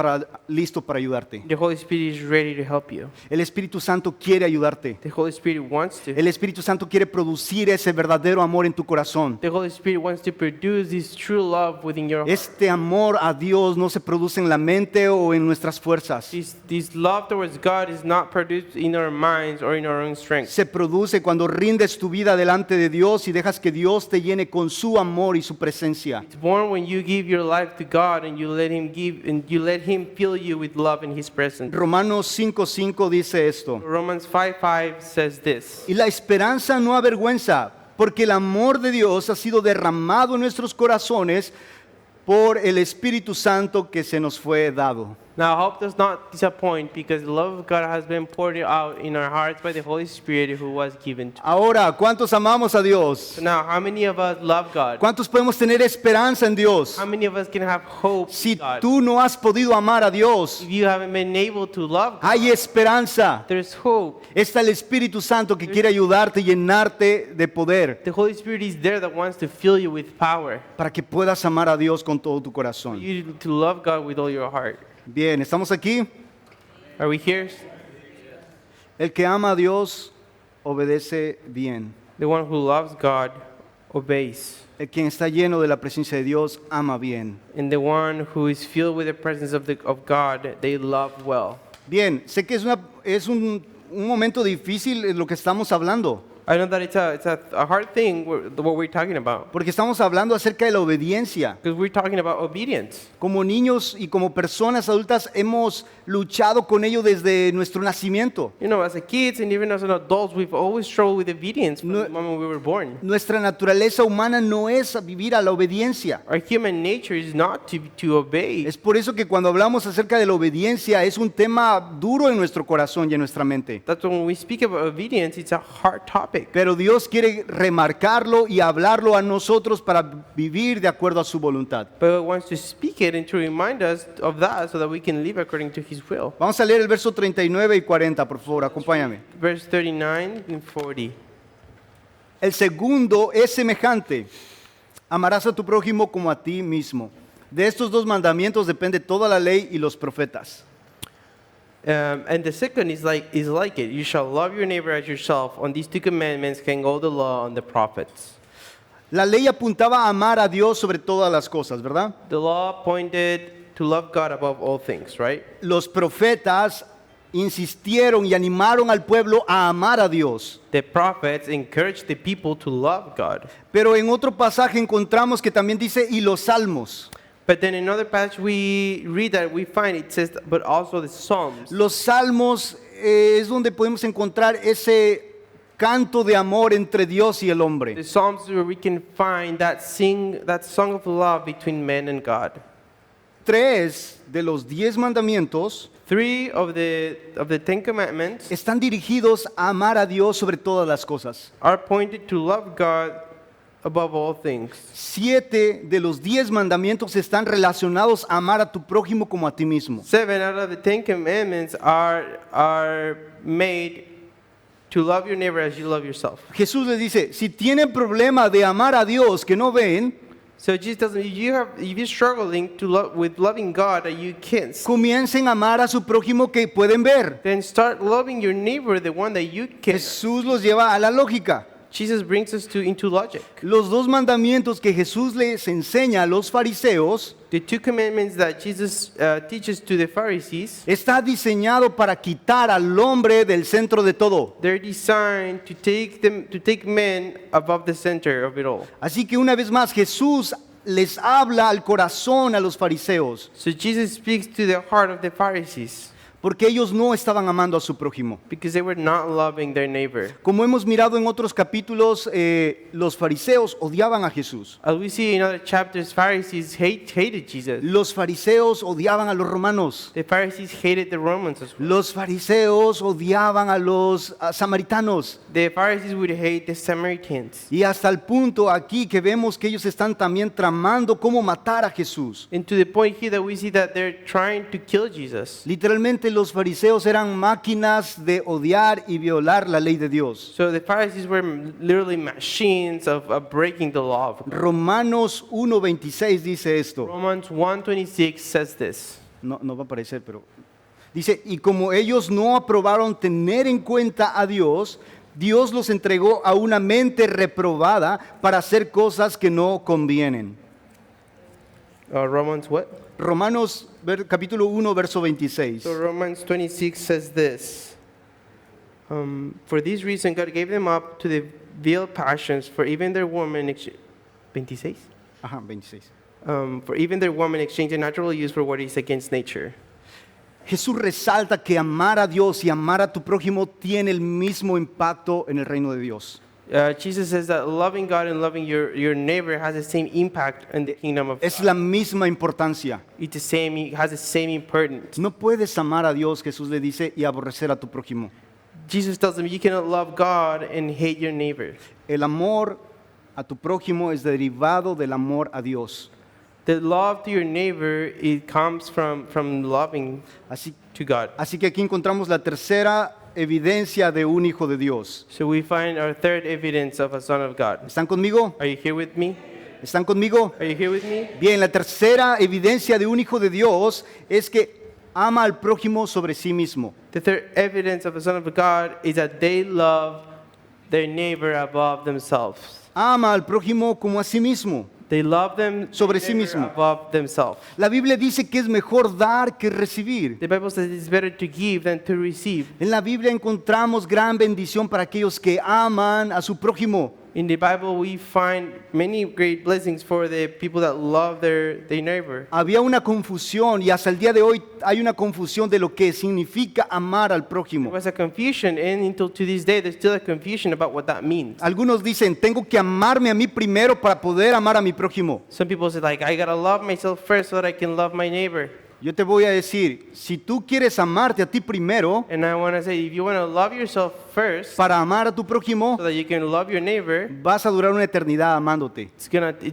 Speaker 1: listo para ayudarte.
Speaker 2: The Holy Spirit is ready to help you.
Speaker 1: El Espíritu Santo quiere ayudarte.
Speaker 2: The Holy Spirit wants to.
Speaker 1: El Espíritu Santo quiere producir ese verdadero amor en tu corazón.
Speaker 2: The Holy Spirit wants to produce this true love within your heart.
Speaker 1: Este amor a Dios no se produce en la mente o en nuestras fuerzas.
Speaker 2: This love towards God is not produced in our minds or in our own strength.
Speaker 1: Se produce cuando rindes tu vida delante de Dios y dejas que Dios te llene con su amor y su presencia.
Speaker 2: It's born when you give your life to God and you let Him fill you with love in His presence.
Speaker 1: Romanos 5:5 dice esto:
Speaker 2: Romans 5:5 says this.
Speaker 1: y la esperanza no avergüenza, porque el amor de Dios ha sido derramado en nuestros corazones por el Espíritu Santo que se nos fue dado.
Speaker 2: Now, hope does not disappoint because the love of God has been poured out in our hearts by the Holy Spirit who was given to us.
Speaker 1: Ahora, ¿cuántos amamos a Dios?
Speaker 2: So now, how many of us love God?
Speaker 1: ¿Cuántos podemos tener esperanza en Dios?
Speaker 2: How many of us can have hope
Speaker 1: Si
Speaker 2: in God?
Speaker 1: tú no has podido amar a Dios,
Speaker 2: If you haven't been able to love God,
Speaker 1: hay esperanza.
Speaker 2: there's hope.
Speaker 1: Está el Espíritu Santo que quiere ayudarte y llenarte de poder
Speaker 2: The Holy Spirit is there that wants to fill you with power.
Speaker 1: para que puedas amar a Dios con todo tu
Speaker 2: For
Speaker 1: corazón.
Speaker 2: you to love God with all your heart.
Speaker 1: Bien, ¿estamos aquí?
Speaker 2: Are we here?
Speaker 1: El que ama a Dios obedece bien.
Speaker 2: The one who loves God obeys.
Speaker 1: El quien está lleno de la presencia de Dios ama bien.
Speaker 2: And the one who is filled with the presence of God, they love well.
Speaker 1: Bien, sé que es un momento difícil en lo que estamos hablando,
Speaker 2: I know that it's a hard thing what we're talking about.
Speaker 1: porque estamos hablando acerca de la obediencia.
Speaker 2: Because we're talking about obedience.
Speaker 1: Como niños y como personas adultas hemos luchado con ello desde nuestro nacimiento.
Speaker 2: You know, as a kids and even as an adults, we've always struggled with obedience from
Speaker 1: No-
Speaker 2: the moment we were born.
Speaker 1: Nuestra naturaleza humana no es vivir a la obediencia.
Speaker 2: Our human nature is not to obey.
Speaker 1: Es por eso que cuando hablamos acerca de la obediencia es un tema duro en nuestro corazón y en nuestra mente.
Speaker 2: That's when we speak about obedience, it's a hard topic.
Speaker 1: Pero Dios quiere remarcarlo y hablarlo a nosotros para vivir de acuerdo a su voluntad.
Speaker 2: But He wants to speak it and to remind us of that so that we can live according to His will.
Speaker 1: Vamos a leer el verso 39 y 40, por favor, acompáñame.
Speaker 2: Verse 39 and 40.
Speaker 1: El segundo es semejante. Amarás a tu prójimo como a ti mismo. De estos dos mandamientos depende toda la ley y los profetas.
Speaker 2: And the second is like it. You shall love your neighbor as yourself. On these two commandments hang all the law and the prophets.
Speaker 1: La ley apuntaba a amar a Dios sobre todas las cosas, ¿verdad?
Speaker 2: The law pointed to love God above all things, right?
Speaker 1: Los profetas insistieron y animaron al pueblo a amar a Dios.
Speaker 2: The prophets encouraged the people to love God.
Speaker 1: Pero en otro pasaje encontramos que también dice, y los salmos.
Speaker 2: But then in another passage we read that we find it says, but also the Psalms.
Speaker 1: Los salmos es donde podemos encontrar ese canto de amor entre Dios y el hombre.
Speaker 2: The Psalms where we can find that song of love between men and God.
Speaker 1: 3 de los 10 mandamientos
Speaker 2: 3 of the Ten Commandments
Speaker 1: están dirigidos a amar a Dios sobre todas las cosas.
Speaker 2: are pointed to love God above all things.
Speaker 1: 7 de los 10 mandamientos están relacionados a amar a tu prójimo como a ti mismo.
Speaker 2: 7 out of the Ten Commandments are made to love your neighbor as you love yourself.
Speaker 1: Jesús les dice, si tienen problema de amar a Dios que no ven,
Speaker 2: So Jesus tells me, if you're struggling with loving God that you can't see,
Speaker 1: comiencen a amar a su prójimo que pueden ver.
Speaker 2: then start loving your neighbor, the one that you can.
Speaker 1: Jesús los lleva a la lógica.
Speaker 2: Jesus brings us into logic.
Speaker 1: Los dos mandamientos que Jesús les enseña a los fariseos
Speaker 2: The 2 commandments that Jesus teaches to the Pharisees,
Speaker 1: está diseñado para quitar al hombre del centro de todo.
Speaker 2: they're designed to take men above the center of it all.
Speaker 1: Así que una vez más Jesús les habla al corazón a los fariseos,
Speaker 2: So Jesus speaks to the heart of the Pharisees
Speaker 1: porque ellos no estaban amando a su prójimo.
Speaker 2: because they were not loving their neighbor.
Speaker 1: Como hemos mirado en otros capítulos, los fariseos odiaban a Jesús.
Speaker 2: As we see in other chapters, Pharisees hated Jesus.
Speaker 1: Los fariseos odiaban a los romanos.
Speaker 2: The Pharisees hated the Romans as well.
Speaker 1: Los fariseos odiaban a los samaritanos.
Speaker 2: The Pharisees would hate the Samaritans.
Speaker 1: Y hasta el punto aquí que vemos que ellos están también tramando cómo matar a Jesús.
Speaker 2: And to the point here that we see that they're trying to kill Jesus.
Speaker 1: Literalmente los fariseos eran máquinas de odiar y violar la ley de Dios.
Speaker 2: So the Pharisees were literally machines of breaking the law of God.
Speaker 1: Romanos 1:26 dice esto.
Speaker 2: Romans 1:26 says this.
Speaker 1: No va a aparecer, pero dice, y como ellos no aprobaron tener en cuenta a Dios, Dios los entregó a una mente reprobada para hacer cosas que no convienen.
Speaker 2: Romans what?
Speaker 1: Romanos capítulo 1, verso 26.
Speaker 2: So Romans 26 says this. For this reason God gave them up to the vile passions, for even their women 26?
Speaker 1: Ajá, 26.
Speaker 2: For even their women exchange a natural use for what is against nature.
Speaker 1: Jesús resalta que amar a Dios y amar a tu prójimo tiene el mismo impacto en el reino de Dios.
Speaker 2: Jesus says that loving God and loving your neighbor has the same impact in the kingdom of
Speaker 1: Es
Speaker 2: God.
Speaker 1: la misma importancia.
Speaker 2: It's the same, it has the same importance.
Speaker 1: No puedes amar a Dios, Jesús le dice, y aborrecer a tu prójimo.
Speaker 2: Jesus tells them you cannot love God and hate your neighbor.
Speaker 1: El amor a tu prójimo es derivado del amor a Dios.
Speaker 2: The love to your neighbor, it comes from loving
Speaker 1: Así,
Speaker 2: to God.
Speaker 1: así que aquí encontramos la tercera evidencia de un hijo de Dios.
Speaker 2: So we find our third evidence of a son of God.
Speaker 1: ¿Están conmigo?
Speaker 2: Are you here with me?
Speaker 1: ¿Están conmigo?
Speaker 2: Are you here with me?
Speaker 1: Bien, la tercera evidencia de un hijo de Dios es que ama al prójimo sobre sí mismo.
Speaker 2: The third evidence of a son of God is that they love their neighbor above themselves.
Speaker 1: Ama al prójimo como a sí mismo.
Speaker 2: They love them
Speaker 1: Sobre sí
Speaker 2: neighbor
Speaker 1: mismo.
Speaker 2: above themselves.
Speaker 1: La Biblia dice que es mejor dar que recibir.
Speaker 2: The Bible says it's better to give than to receive.
Speaker 1: En la Biblia encontramos gran bendición para aquellos que aman a su prójimo.
Speaker 2: In the Bible, we find many great blessings for the people that love their neighbor.
Speaker 1: Había una confusión y hasta el día de hoy hay una confusión de lo que significa amar al
Speaker 2: There
Speaker 1: prójimo.
Speaker 2: was a confusion, and until to this day, there's still a confusion about what that means.
Speaker 1: Algunos dicen, tengo que amarme a mí primero para poder amar a mi prójimo.
Speaker 2: Some people say, like, I gotta love myself first so that I can love my neighbor.
Speaker 1: Yo te voy a decir, si tú quieres amarte a ti primero
Speaker 2: And I want to say, if you want to love yourself first
Speaker 1: para amar a tu prójimo,
Speaker 2: so that you can love your neighbor,
Speaker 1: vas a durar una eternidad amándote.
Speaker 2: it's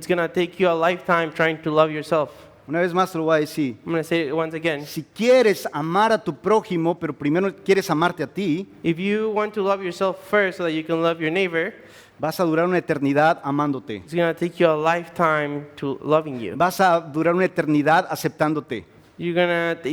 Speaker 2: gonna take you a lifetime trying to love yourself.
Speaker 1: Una vez más te lo voy a decir.
Speaker 2: I'm gonna say it once again.
Speaker 1: Si quieres amar a tu prójimo, pero primero quieres amarte a ti,
Speaker 2: If you want to love yourself first so that you can love your neighbor,
Speaker 1: vas a durar una eternidad amándote.
Speaker 2: it's gonna take you a lifetime to loving you.
Speaker 1: Vas a durar una eternidad aceptándote.
Speaker 2: It's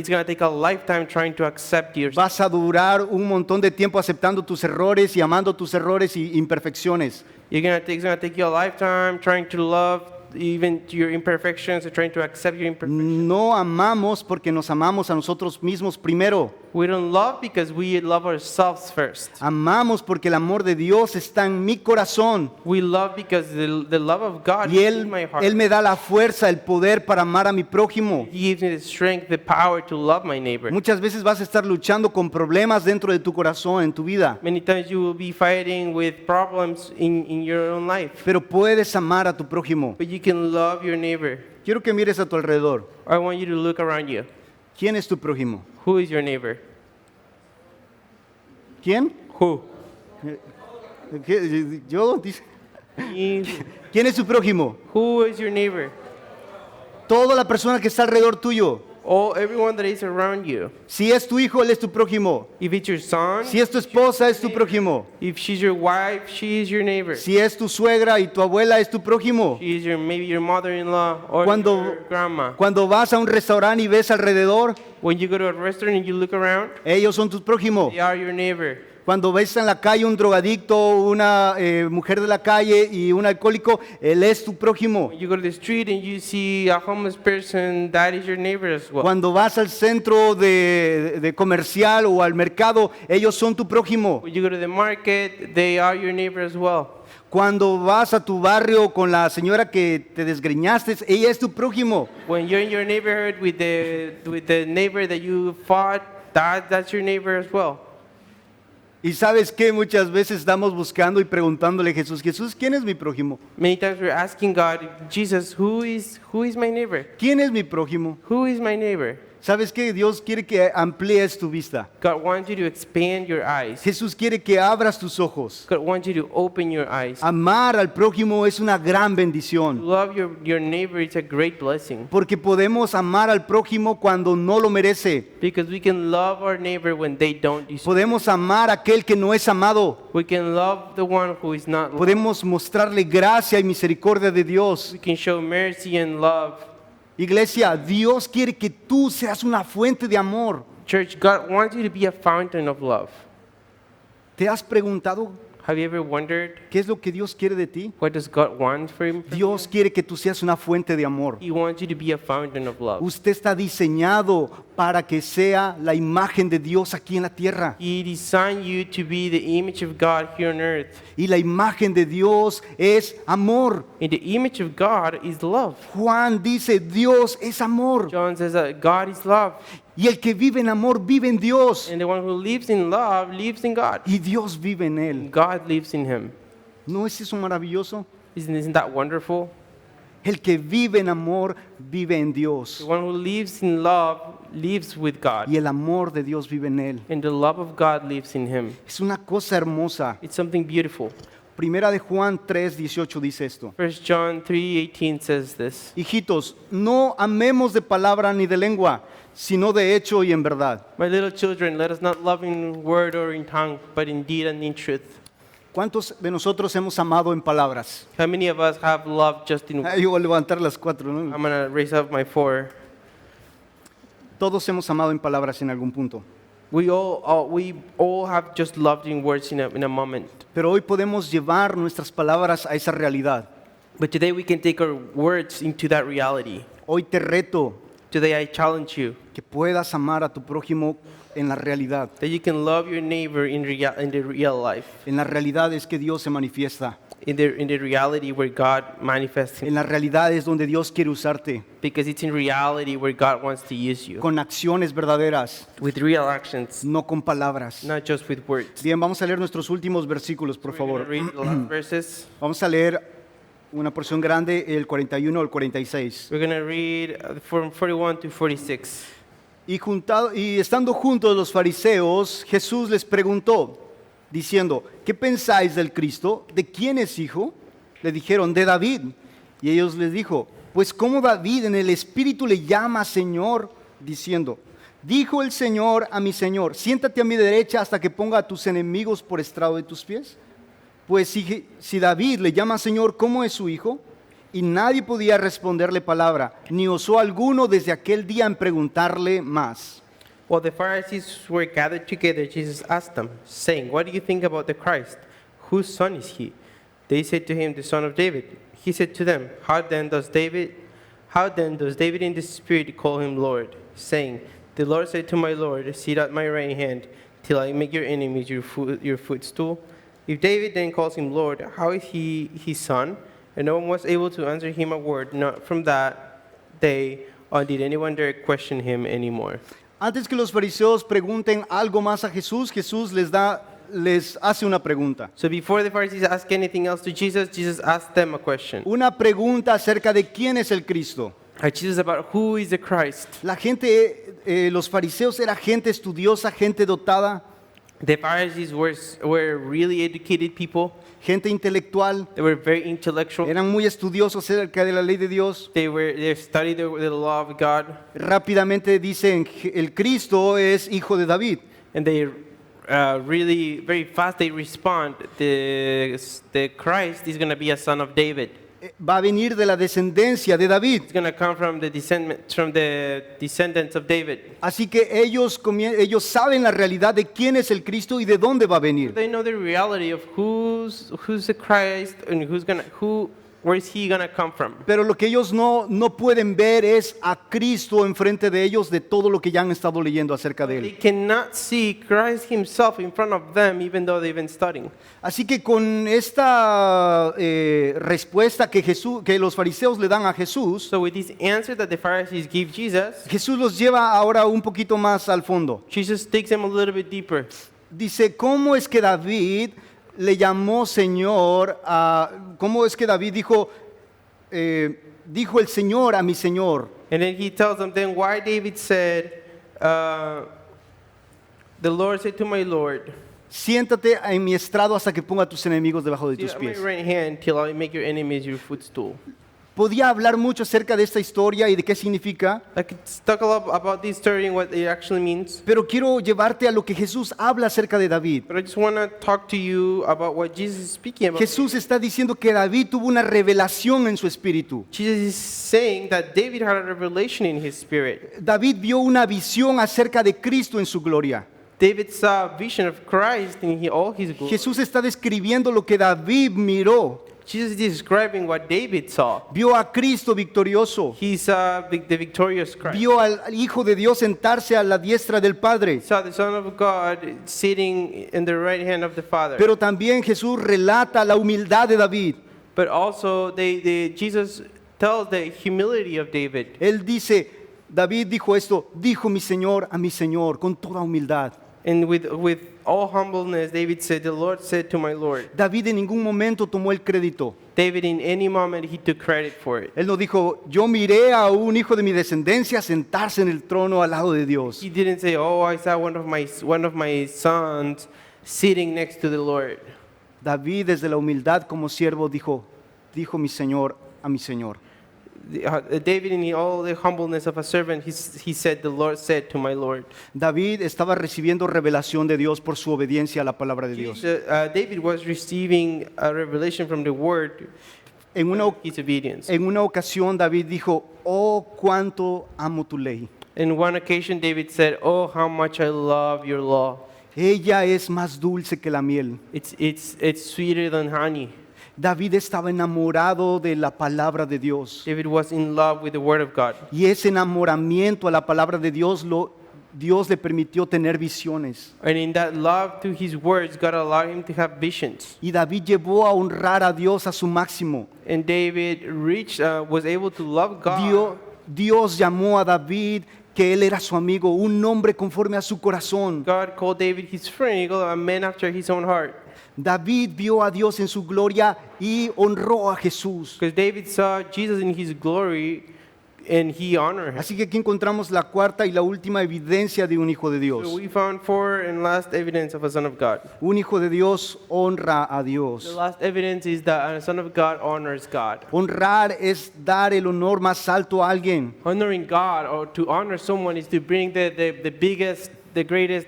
Speaker 2: gonna take a lifetime trying to accept yourself.
Speaker 1: Vas a durar un montón de tiempo aceptando tus errores y amando tus errores y imperfecciones.
Speaker 2: It's gonna take you a lifetime trying to love even your imperfections and trying to accept your imperfections.
Speaker 1: No amamos porque nos amamos a nosotros mismos primero.
Speaker 2: We don't love because we love ourselves first.
Speaker 1: Amamos porque el amor de Dios está en mi corazón.
Speaker 2: We love because the love of God
Speaker 1: Y
Speaker 2: is in my heart.
Speaker 1: Él me da la fuerza, el poder para amar a mi prójimo.
Speaker 2: He gives me the strength, the power to love my neighbor.
Speaker 1: Muchas veces vas a estar luchando con problemas dentro de tu corazón, en tu vida.
Speaker 2: Many times you will be fighting with problems in your own life,
Speaker 1: Pero puedes amar a tu prójimo.
Speaker 2: but you can love your neighbor.
Speaker 1: Quiero que mires a tu alrededor.
Speaker 2: I want you to look around you.
Speaker 1: ¿Quién es tu prójimo?
Speaker 2: Who is your neighbor?
Speaker 1: ¿Quién?
Speaker 2: Who?
Speaker 1: Yo, dice.
Speaker 2: He-
Speaker 1: ¿Quién es tu prójimo?
Speaker 2: Who is your neighbor?
Speaker 1: Toda la persona que está alrededor tuyo.
Speaker 2: Everyone that is around you.
Speaker 1: Si es tu hijo, él es tu prójimo.
Speaker 2: If it's your son,
Speaker 1: Si es tu esposa, es tu prójimo.
Speaker 2: if she's your wife, she is your neighbor.
Speaker 1: Si es tu suegra y tu abuela, es tu prójimo.
Speaker 2: She is maybe your mother-in-law or
Speaker 1: Cuando-
Speaker 2: your grandma.
Speaker 1: Cuando vas a un restaurante y ves alrededor,
Speaker 2: When you go to a restaurant and you look around,
Speaker 1: ellos son tus prójimos.
Speaker 2: they are your neighbor.
Speaker 1: Cuando ves en la calle un drogadicto, una mujer de la calle y un alcohólico, él es tu prójimo.
Speaker 2: When you go to the street and you see a homeless person, that is your neighbor as well.
Speaker 1: Cuando vas al centro de comercial o al mercado, ellos son tu prójimo.
Speaker 2: When you go to the market, they are your neighbor as well.
Speaker 1: Cuando vas a tu barrio con la señora que te desgreñaste, ella es tu prójimo.
Speaker 2: When you're in your neighborhood with the neighbor that you fought, that's your neighbor as well.
Speaker 1: Y sabes que muchas veces estamos buscando y preguntándole a Jesús, Jesús, ¿quién es mi prójimo?
Speaker 2: Many times we're asking God, Jesus, who is my neighbor?
Speaker 1: ¿Quién es mi prójimo?
Speaker 2: Who is my neighbor?
Speaker 1: ¿Sabes que Dios quiere que amplíes tu vista?
Speaker 2: God wants you to expand your eyes.
Speaker 1: Jesús quiere que abras tus ojos.
Speaker 2: God wants you to open your eyes.
Speaker 1: Amar al prójimo es una gran bendición,
Speaker 2: Love your neighbor, it's a great blessing.
Speaker 1: porque podemos amar al prójimo cuando no lo merece.
Speaker 2: Because we can love our neighbor when they don't deserve.
Speaker 1: Podemos amar a aquel que no es amado.
Speaker 2: We can love the one who is not loved.
Speaker 1: Podemos mostrarle gracia y misericordia de Dios.
Speaker 2: We can show mercy and love.
Speaker 1: Iglesia, Dios quiere que tú seas una fuente de amor.
Speaker 2: Church, God wants you to be a fountain of love.
Speaker 1: ¿Te has preguntado
Speaker 2: Have you ever wondered,
Speaker 1: qué es lo que Dios quiere de ti?
Speaker 2: what does God want from you?
Speaker 1: Dios quiere que tú seas una fuente de amor.
Speaker 2: He wants you to be a fountain of love.
Speaker 1: Usted está diseñado para que sea la imagen de Dios aquí en la tierra.
Speaker 2: He designed you to be the image of God here on earth.
Speaker 1: Y la imagen de Dios es amor.
Speaker 2: And the image of God is love.
Speaker 1: Juan dice, Dios es amor.
Speaker 2: John says that God is love.
Speaker 1: Y el que vive en amor vive en Dios.
Speaker 2: And the one who lives in love lives in God.
Speaker 1: Y Dios vive en él.
Speaker 2: God lives in him.
Speaker 1: ¿No es eso maravilloso?
Speaker 2: Isn't that wonderful?
Speaker 1: El que vive en amor vive en
Speaker 2: The
Speaker 1: Dios
Speaker 2: one who lives in love lives with God,
Speaker 1: y el amor de Dios vive en él.
Speaker 2: and the love of God lives in him.
Speaker 1: Es una cosa hermosa.
Speaker 2: It's something beautiful.
Speaker 1: Primera de Juan 3:18 dice esto.
Speaker 2: 1 John 3:18 says this.
Speaker 1: Hijitos, no amemos de palabra ni de lengua, sino de hecho y en verdad.
Speaker 2: My little children, let us not love in word or in tongue, but in deed and in truth.
Speaker 1: ¿Cuántos de nosotros hemos amado en palabras?
Speaker 2: How many of us have loved just in
Speaker 1: Yo voy a levantar las 4, ¿no?
Speaker 2: I'm going to raise up my 4.
Speaker 1: Todos hemos amado en palabras en algún punto.
Speaker 2: We all have just loved in words in a moment.
Speaker 1: Pero hoy podemos llevar nuestras palabras a esa realidad.
Speaker 2: But today we can take our words into that reality.
Speaker 1: Hoy te reto
Speaker 2: Today I challenge you
Speaker 1: que puedas amar a tu prójimo en la realidad.
Speaker 2: that you can love your neighbor in the real life.
Speaker 1: En la realidad es que Dios se manifiesta.
Speaker 2: In the reality where God manifests
Speaker 1: En
Speaker 2: him.
Speaker 1: la realidad es donde Dios quiere usarte.
Speaker 2: Because it's in reality where God wants to use you.
Speaker 1: Con acciones verdaderas,
Speaker 2: With real actions,
Speaker 1: no con palabras.
Speaker 2: not just with words.
Speaker 1: Bien, vamos a leer nuestros últimos versículos, por
Speaker 2: We're gonna
Speaker 1: favor.
Speaker 2: read the last verses.
Speaker 1: Vamos a leer una porción grande, el 41 al 46.
Speaker 2: We're going to read from 41 to 46.
Speaker 1: Y estando juntos los fariseos, Jesús les preguntó, diciendo, ¿qué pensáis del Cristo? ¿De quién es hijo? Le dijeron, de David. Y ellos les dijo, pues ¿cómo David en el Espíritu le llama Señor? Diciendo, dijo el Señor a mi Señor, siéntate a mi derecha hasta que ponga a tus enemigos por estrado de tus pies. Pues si David le llama Señor, ¿cómo es su hijo? Y nadie podía responderle palabra, ni osó alguno desde aquel día en preguntarle más.
Speaker 2: While the Pharisees were gathered together, Jesus asked them, saying, what do you think about the Christ? Whose son is he? They said to him, the son of David. He said to them, How then does David in the Spirit call him Lord, saying, the Lord said to my Lord, sit at my right hand, till I make your enemies your footstool? If David then calls him Lord, how is he his son? And no one was able to answer him a word, not from that day on did anyone dare question him anymore.
Speaker 1: Antes que los fariseos pregunten algo más a Jesús, Jesús les hace una pregunta.
Speaker 2: So before the Pharisees asked anything else to Jesus, Jesus asked them a question.
Speaker 1: Una pregunta acerca de quién es el Cristo.
Speaker 2: Jesus about who is the Christ.
Speaker 1: La gente, los fariseos era gente estudiosa, gente dotada,
Speaker 2: The Pharisees were really educated people.
Speaker 1: gente intelectual.
Speaker 2: They were very intellectual.
Speaker 1: Eran muy estudiosos acerca de la ley de Dios.
Speaker 2: They studied the law of God,
Speaker 1: Rápidamente dicen, el Cristo es hijo de David.
Speaker 2: and they really very fast they respond. The Christ is going to be a son of David.
Speaker 1: Va a venir de la descendencia de David.
Speaker 2: It's going to come from the descendants of David.
Speaker 1: Así que ellos saben la realidad de quién es el Cristo y de dónde va a venir.
Speaker 2: They know the reality of who's the Christ and where is he going to come from.
Speaker 1: Pero lo que ellos no pueden ver es a Cristo enfrente de ellos de todo lo que ya han estado leyendo acerca de
Speaker 2: They
Speaker 1: él.
Speaker 2: cannot see Christ himself in front of them even though they've been studying.
Speaker 1: Así que con esta respuesta que los fariseos le dan a Jesús,
Speaker 2: So with this answer that the Pharisees give Jesus,
Speaker 1: Jesús los lleva ahora un poquito más al fondo.
Speaker 2: Jesus takes them a little bit deeper.
Speaker 1: Dice, ¿cómo es que David le llamó Señor cómo es que David dijo el Señor a mi Señor?
Speaker 2: And then he tells them then why David said, the Lord said to my Lord,
Speaker 1: Siéntate en mi estrado hasta que ponga a tus enemigos debajo de
Speaker 2: sit
Speaker 1: tus
Speaker 2: at my
Speaker 1: pies.
Speaker 2: right hand till I make your enemies your footstool.
Speaker 1: Podía hablar mucho acerca de esta historia y de qué significa,
Speaker 2: I could talk a lot about this story and what it actually means,
Speaker 1: pero quiero llevarte a lo que Jesús habla acerca de David.
Speaker 2: but I just want to talk to you about what Jesus is speaking about.
Speaker 1: Jesús está diciendo que David tuvo una revelación en su espíritu.
Speaker 2: Jesus is saying that David had a revelation in his spirit.
Speaker 1: David vio una visión acerca de Cristo en su gloria.
Speaker 2: David saw a vision of Christ in all his glory.
Speaker 1: Jesús está describiendo lo que David miró.
Speaker 2: Jesus is describing what David saw.
Speaker 1: Vio a Cristo victorioso.
Speaker 2: He saw the victorious Christ.
Speaker 1: Vio al Hijo de Dios sentarse a la diestra del Padre.
Speaker 2: He saw the Son of God sitting in the right hand of the Father.
Speaker 1: Pero también Jesús relata la humildad de David.
Speaker 2: But also, Jesus tells the humility of David.
Speaker 1: Él dice, David dijo esto, dijo mi Señor a mi Señor con toda humildad.
Speaker 2: And with all humbleness, David said, the Lord said to my Lord.
Speaker 1: David en ningún momento tomó el crédito.
Speaker 2: David, in any moment, he took credit for it.
Speaker 1: Él no dijo, yo miré a un hijo de mi descendencia sentarse en el trono al lado de Dios.
Speaker 2: He didn't say, oh, I saw one of my sons sitting next to the Lord.
Speaker 1: David desde la humildad como siervo dijo mi Señor a mi Señor.
Speaker 2: David, in all the humbleness of a servant, he said, the Lord said to my Lord.
Speaker 1: David estaba recibiendo revelación de Dios por su obediencia a la palabra de Dios.
Speaker 2: David was receiving a revelation from the word,
Speaker 1: En una,
Speaker 2: his obedience.
Speaker 1: en una ocasión David dijo, oh, cuánto amo tu ley.
Speaker 2: In one occasion, David said, oh, how much I love your law.
Speaker 1: Ella es más dulce que la miel.
Speaker 2: It's sweeter than honey.
Speaker 1: David estaba enamorado de la palabra de Dios.
Speaker 2: David was in love with the word of God.
Speaker 1: Y ese enamoramiento a la palabra de Dios, Dios le permitió tener visiones.
Speaker 2: And in that love to his words, God allowed him to have visions.
Speaker 1: Y David llevó a honrar a Dios a su máximo.
Speaker 2: And David was able to love God.
Speaker 1: Dios llamó a David que él era su amigo, un hombre conforme a su corazón.
Speaker 2: God called David his friend. He called him a man after his own heart.
Speaker 1: David vio a Dios en su gloria y honró a Jesús.
Speaker 2: Because David saw Jesus in his glory and he honored him.
Speaker 1: Así que aquí encontramos la cuarta y la última evidencia de un hijo de
Speaker 2: So
Speaker 1: Dios.
Speaker 2: we found fourth and last evidence of a son of God.
Speaker 1: Un hijo de Dios honra a
Speaker 2: The
Speaker 1: Dios.
Speaker 2: last evidence is that a son of God honors God.
Speaker 1: Honrar es dar el honor más alto a alguien.
Speaker 2: Honoring God or to honor someone is to bring the biggest, the greatest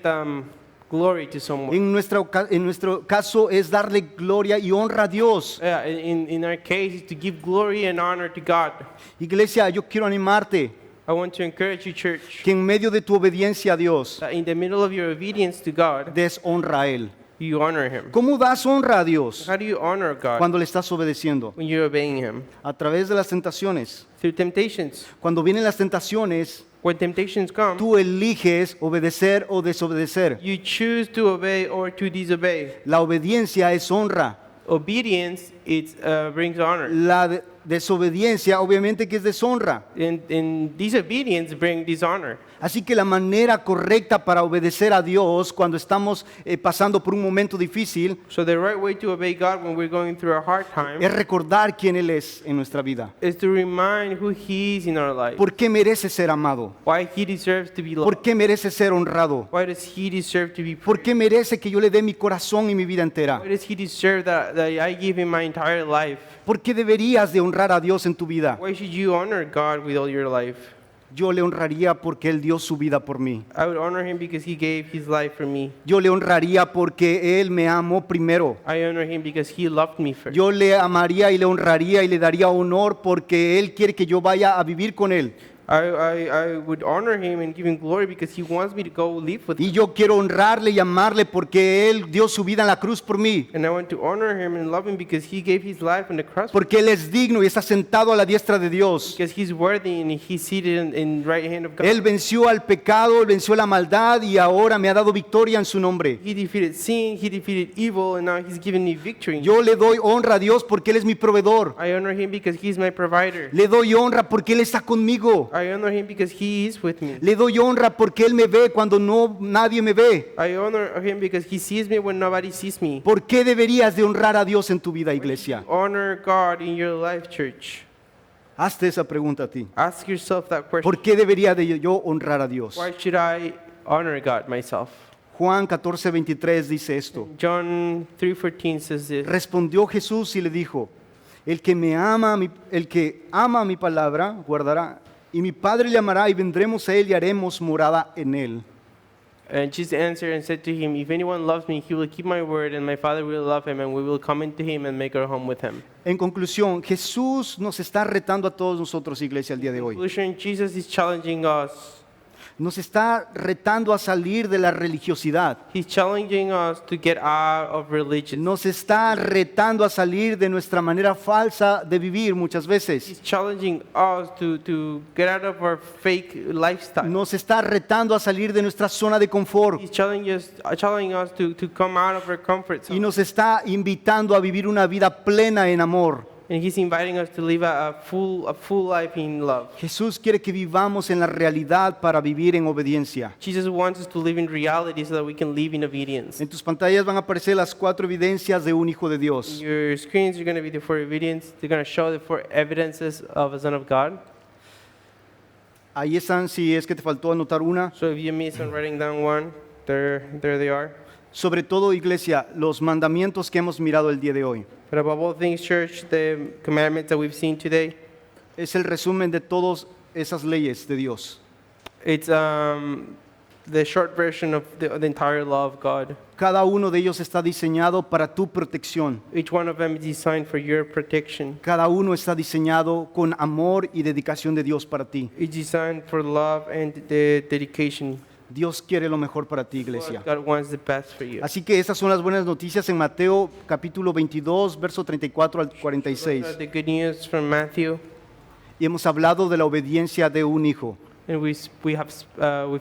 Speaker 2: glory to someone.
Speaker 1: En nuestro caso es darle gloria y honra a Dios.
Speaker 2: In our case, is to give glory and honor to God.
Speaker 1: Iglesia, yo quiero animarte
Speaker 2: I want to encourage you, church,
Speaker 1: que en medio de tu obediencia a Dios,
Speaker 2: that in the middle of your obedience to God,
Speaker 1: des honra a Él.
Speaker 2: you honor Him.
Speaker 1: ¿Cómo das honra a Dios?
Speaker 2: How do you honor God
Speaker 1: Cuando le estás obedeciendo.
Speaker 2: when you're obeying Him?
Speaker 1: A través de las tentaciones.
Speaker 2: Through temptations.
Speaker 1: Cuando vienen las tentaciones,
Speaker 2: When temptations come,
Speaker 1: tú eliges obedecer o desobedecer.
Speaker 2: you choose to obey or to disobey.
Speaker 1: La obediencia es honra.
Speaker 2: Obedience, it brings honor.
Speaker 1: La desobediencia obviamente que es deshonra.
Speaker 2: And disobedience brings dishonor.
Speaker 1: Así que la manera correcta para obedecer a Dios cuando estamos pasando por un momento difícil
Speaker 2: So the right way to obey God when we're going through a hard time
Speaker 1: es recordar quién Él es en nuestra vida.
Speaker 2: is to remind who He is in our life.
Speaker 1: ¿Por qué merece ser amado?
Speaker 2: Why He deserves to be
Speaker 1: ¿Por
Speaker 2: loved.
Speaker 1: qué merece ser honrado?
Speaker 2: Why does He deserve to be
Speaker 1: ¿Por
Speaker 2: praised?
Speaker 1: qué merece que yo le dé mi corazón y mi vida entera?
Speaker 2: Why does He deserve that I give Him my entire life?
Speaker 1: ¿Por qué deberías de honrar a Dios en tu vida?
Speaker 2: Why should you honor God with all your life?
Speaker 1: Yo le honraría porque Él dio su vida por mí.
Speaker 2: I would honor Him because He gave His life for me.
Speaker 1: Yo le honraría porque Él me amó primero.
Speaker 2: I honor Him because He loved me first.
Speaker 1: Yo le amaría y le honraría y le daría honor porque Él quiere que yo vaya a vivir con Él.
Speaker 2: I would honor Him and give Him glory because He wants me to go live with Him.
Speaker 1: Y yo quiero honrarle y amarle porque Él dio su vida en la cruz por mí.
Speaker 2: And I want to honor Him and love Him because He gave His life on the cross.
Speaker 1: Porque Él es digno y está sentado a la diestra de Dios.
Speaker 2: Because He's worthy and He's seated in the right hand of God.
Speaker 1: Él venció al pecado, Él venció la maldad y ahora me ha dado victoria en su nombre.
Speaker 2: He defeated sin, He defeated evil, and now He's given me victory.
Speaker 1: Yo le doy honra a Dios porque Él es mi proveedor.
Speaker 2: I honor Him because He's my provider.
Speaker 1: Le doy honra porque Él está conmigo.
Speaker 2: I honor Him because He is with me.
Speaker 1: Le doy honra porque Él me ve cuando nadie me ve.
Speaker 2: I honor Him because He sees me when nobody sees me.
Speaker 1: ¿Por qué deberías de honrar a Dios en tu vida, iglesia?
Speaker 2: Honor God in your life, church.
Speaker 1: Hazte esa pregunta a ti.
Speaker 2: Ask yourself that question.
Speaker 1: ¿Por qué debería de yo honrar a Dios?
Speaker 2: Why should I honor God myself?
Speaker 1: Juan 14:23 dice esto.
Speaker 2: John 3:14 says this.
Speaker 1: Respondió Jesús y le dijo, el que ama mi palabra guardará, y mi Padre le amará, y vendremos a él y haremos morada en él.
Speaker 2: And Jesus answered and said to him, if anyone loves me, he will keep my word, and my Father will love him, and we will come into him and make our home with him.
Speaker 1: En conclusión, Jesús nos está retando a todos nosotros, iglesia, el día de hoy.
Speaker 2: Conclusion, Jesus is challenging us.
Speaker 1: Nos está retando a salir de la religiosidad.
Speaker 2: He's challenging us to get out of religion.
Speaker 1: Nos está retando a salir de nuestra manera falsa de vivir muchas veces.
Speaker 2: He's challenging us to get out of our fake lifestyle.
Speaker 1: Nos está retando a salir de nuestra zona de confort.
Speaker 2: He's challenging us to come out of our comfort
Speaker 1: Y
Speaker 2: zone.
Speaker 1: nos está invitando a vivir una vida plena en amor.
Speaker 2: And He's inviting us to live a full life in love.
Speaker 1: Jesús quiere que vivamos en la realidad para vivir en obediencia.
Speaker 2: Jesus wants us to live in reality so that we can live in obedience.
Speaker 1: En tus pantallas van a aparecer las 4 evidencias de un hijo de Dios.
Speaker 2: Your screens are going to be the 4 evidence. They're going to show the 4 evidences of a son of God.
Speaker 1: Ahí están, si es que te faltó anotar una.
Speaker 2: So if you miss on writing down one, there they are.
Speaker 1: Sobre todo, iglesia, los mandamientos que hemos mirado el día de hoy.
Speaker 2: But above all things, church, the commandments that we've seen today,
Speaker 1: Es el resumen de todas esas leyes de Dios.
Speaker 2: it's the short version of the entire law of God.
Speaker 1: Cada uno de ellos está diseñado para tu protección.
Speaker 2: Each one of them is designed for your protection.
Speaker 1: Cada uno está diseñado con amor y dedicación de Dios para ti.
Speaker 2: It's designed for love and the dedication.
Speaker 1: Dios quiere lo mejor para ti, iglesia.
Speaker 2: God wants the best for you.
Speaker 1: Así que estas son las buenas noticias en Mateo capítulo 22, verso 34 al 46.
Speaker 2: The good news from Matthew,
Speaker 1: Y hemos hablado de la obediencia de un hijo.
Speaker 2: and we've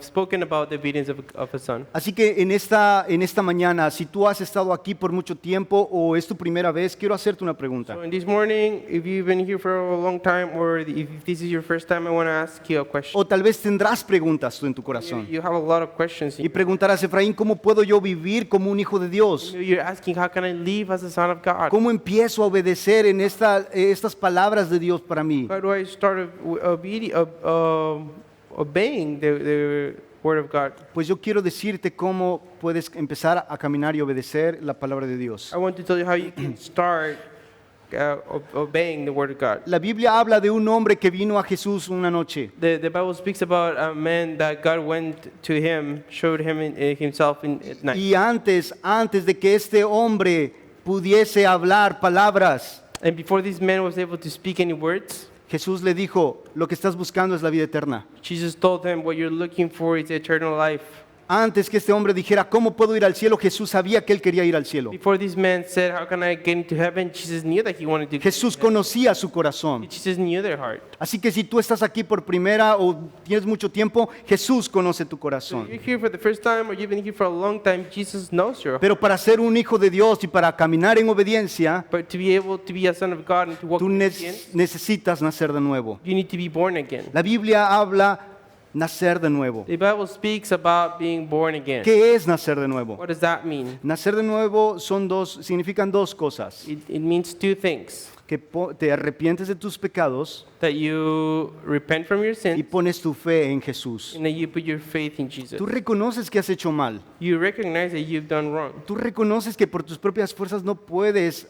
Speaker 2: spoken about the obedience of a son.
Speaker 1: Así que en esta mañana, si tú has estado aquí por mucho tiempo o es tu primera vez, quiero hacerte una pregunta.
Speaker 2: So in this morning, if you've been here for a long time, or if this is your first time, I want to ask you a question.
Speaker 1: O tal vez tendrás preguntas tú en tu corazón.
Speaker 2: You have a lot of questions.
Speaker 1: Y preguntarás, Efraín, ¿cómo puedo yo vivir como un hijo de Dios?
Speaker 2: You're asking, how can I live as a son of God?
Speaker 1: ¿Cómo empiezo a obedecer en estas palabras de Dios para mí?
Speaker 2: How do I start obeying the word of God?
Speaker 1: Pues yo quiero decirte cómo puedes empezar a caminar y obedecer la palabra de Dios.
Speaker 2: I want to tell you how you can start obeying the word of God.
Speaker 1: La Biblia habla de un hombre que vino a Jesús una noche.
Speaker 2: The Bible speaks about a man that God went to him, showed him himself at night.
Speaker 1: Y antes de que este hombre pudiese hablar palabras,
Speaker 2: And before this man was able to speak any words,
Speaker 1: Jesús le dijo, lo que estás buscando es la vida eterna.
Speaker 2: Jesus told him, what you're looking for is eternal life.
Speaker 1: Antes que este hombre dijera, ¿cómo puedo ir al cielo? Jesús sabía que él quería ir al cielo.
Speaker 2: Before this man said, how can I get into heaven? Jesus knew that he wanted to.
Speaker 1: Jesús conocía su corazón.
Speaker 2: Jesus knew their heart.
Speaker 1: Así que si tú estás aquí por primera o tienes mucho tiempo, Jesús conoce tu
Speaker 2: So
Speaker 1: corazón.
Speaker 2: you're here for the first time, or you've been here for a long time. Jesus knows your heart.
Speaker 1: Pero para ser un hijo de Dios y para caminar en obediencia,
Speaker 2: But to be able to be a son of God and to walk
Speaker 1: tú
Speaker 2: in obedience,
Speaker 1: necesitas nacer de nuevo.
Speaker 2: you need to be born again.
Speaker 1: La Biblia habla nacer de nuevo.
Speaker 2: The Bible speaks about being born again.
Speaker 1: ¿Qué es nacer de nuevo?
Speaker 2: What does that mean?
Speaker 1: Nacer de nuevo significan dos cosas.
Speaker 2: It means 2 things.
Speaker 1: Que te arrepientes de tus pecados
Speaker 2: That you repent from your
Speaker 1: y
Speaker 2: sins
Speaker 1: pones tu fe en Jesús.
Speaker 2: and that you put your faith in Jesus.
Speaker 1: Tú reconoces que has hecho mal.
Speaker 2: You recognize that you've done wrong.
Speaker 1: Tú reconoces que por tus propias fuerzas no puedes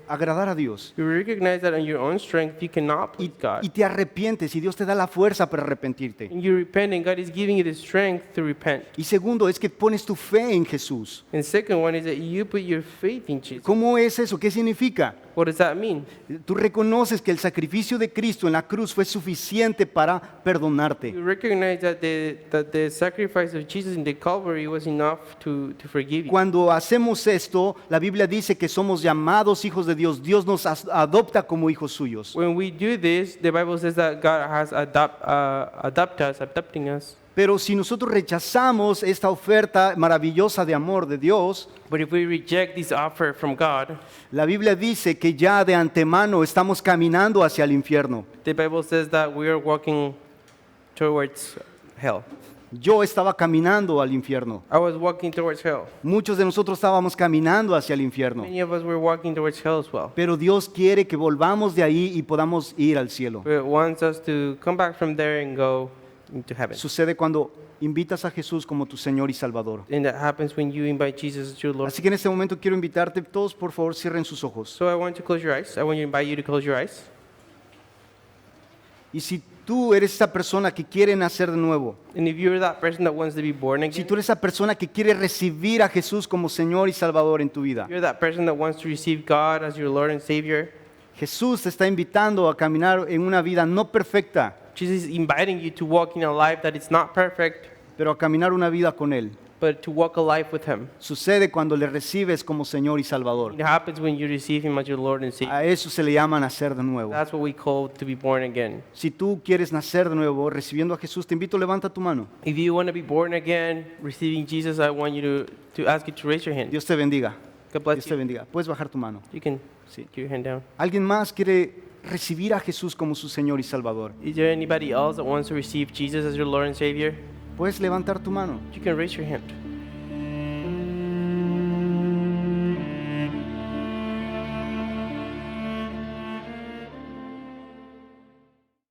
Speaker 1: agradar a Dios.
Speaker 2: You recognize that on your own strength you cannot
Speaker 1: Y,
Speaker 2: please God.
Speaker 1: y te arrepientes y Dios te da la fuerza para arrepentirte.
Speaker 2: And you repent and God is giving you the strength to repent.
Speaker 1: Y segundo es que pones tu fe en Jesús.
Speaker 2: And second one is that you put your faith in Jesus.
Speaker 1: ¿Cómo es eso? ¿Qué significa?
Speaker 2: What does that mean?
Speaker 1: Tú reconoces que el sacrificio de Cristo en la cruz fue suficiente para perdonarte.
Speaker 2: You recognize that the sacrifice of Jesus in the Calvary was enough to forgive you.
Speaker 1: Cuando hacemos esto, la Biblia dice que somos llamados hijos de Dios. Dios nos adopta como hijos suyos.
Speaker 2: When we do this, the Bible says that God has adopting us.
Speaker 1: Pero si nosotros rechazamos esta oferta maravillosa de amor de Dios,
Speaker 2: But if we reject this offer from God,
Speaker 1: la Biblia dice que ya de antemano estamos caminando hacia el infierno.
Speaker 2: the Bible says that we are walking towards hell.
Speaker 1: Yo estaba caminando al infierno.
Speaker 2: I was walking towards hell.
Speaker 1: Muchos de nosotros estábamos caminando hacia el infierno.
Speaker 2: Many of us were walking towards hell as well.
Speaker 1: Pero Dios quiere que volvamos de ahí y podamos ir al cielo.
Speaker 2: But it wants us to come back from there and go into heaven.
Speaker 1: Sucede cuando invitas a Jesús como tu Señor y Salvador.
Speaker 2: And that happens when you invite Jesus as your Lord.
Speaker 1: Así que en este momento quiero invitarte, todos por favor cierren sus ojos.
Speaker 2: So I want to close your eyes. I want to invite you to close your eyes.
Speaker 1: Y si tú eres esa persona que quiere nacer de nuevo,
Speaker 2: And if you're that person that wants to be born
Speaker 1: si
Speaker 2: again,
Speaker 1: tú eres esa persona que quiere recibir a Jesús como Señor y Salvador en tu vida,
Speaker 2: you're that person that wants to receive God as your Lord and Savior,
Speaker 1: Jesús te está invitando a caminar en una vida no perfecta,
Speaker 2: Jesus is inviting you to walk in a life that is not perfect,
Speaker 1: pero a caminar una vida con Él.
Speaker 2: but to walk a life with Him.
Speaker 1: Sucede cuando le recibes como Señor y Salvador.
Speaker 2: It happens when you receive Him as your Lord and Savior.
Speaker 1: A eso se le llama nacer de nuevo.
Speaker 2: That's what we call to be born again.
Speaker 1: Si tú quieres nacer de nuevo recibiendo a Jesús, te invito, levanta tu mano.
Speaker 2: If you want to be born again, receiving Jesus, I want you to ask you to raise your hand.
Speaker 1: Dios te bendiga.
Speaker 2: God bless
Speaker 1: Dios te
Speaker 2: you.
Speaker 1: bendiga. Puedes bajar tu mano.
Speaker 2: You can
Speaker 1: Sí.
Speaker 2: Keep your hand down.
Speaker 1: ¿Alguien más quiere recibir a Jesús como su Señor y Salvador?
Speaker 2: Is there anybody else that wants to receive Jesus as your Lord and Savior?
Speaker 1: Puedes levantar tu mano.
Speaker 2: You can raise your hand.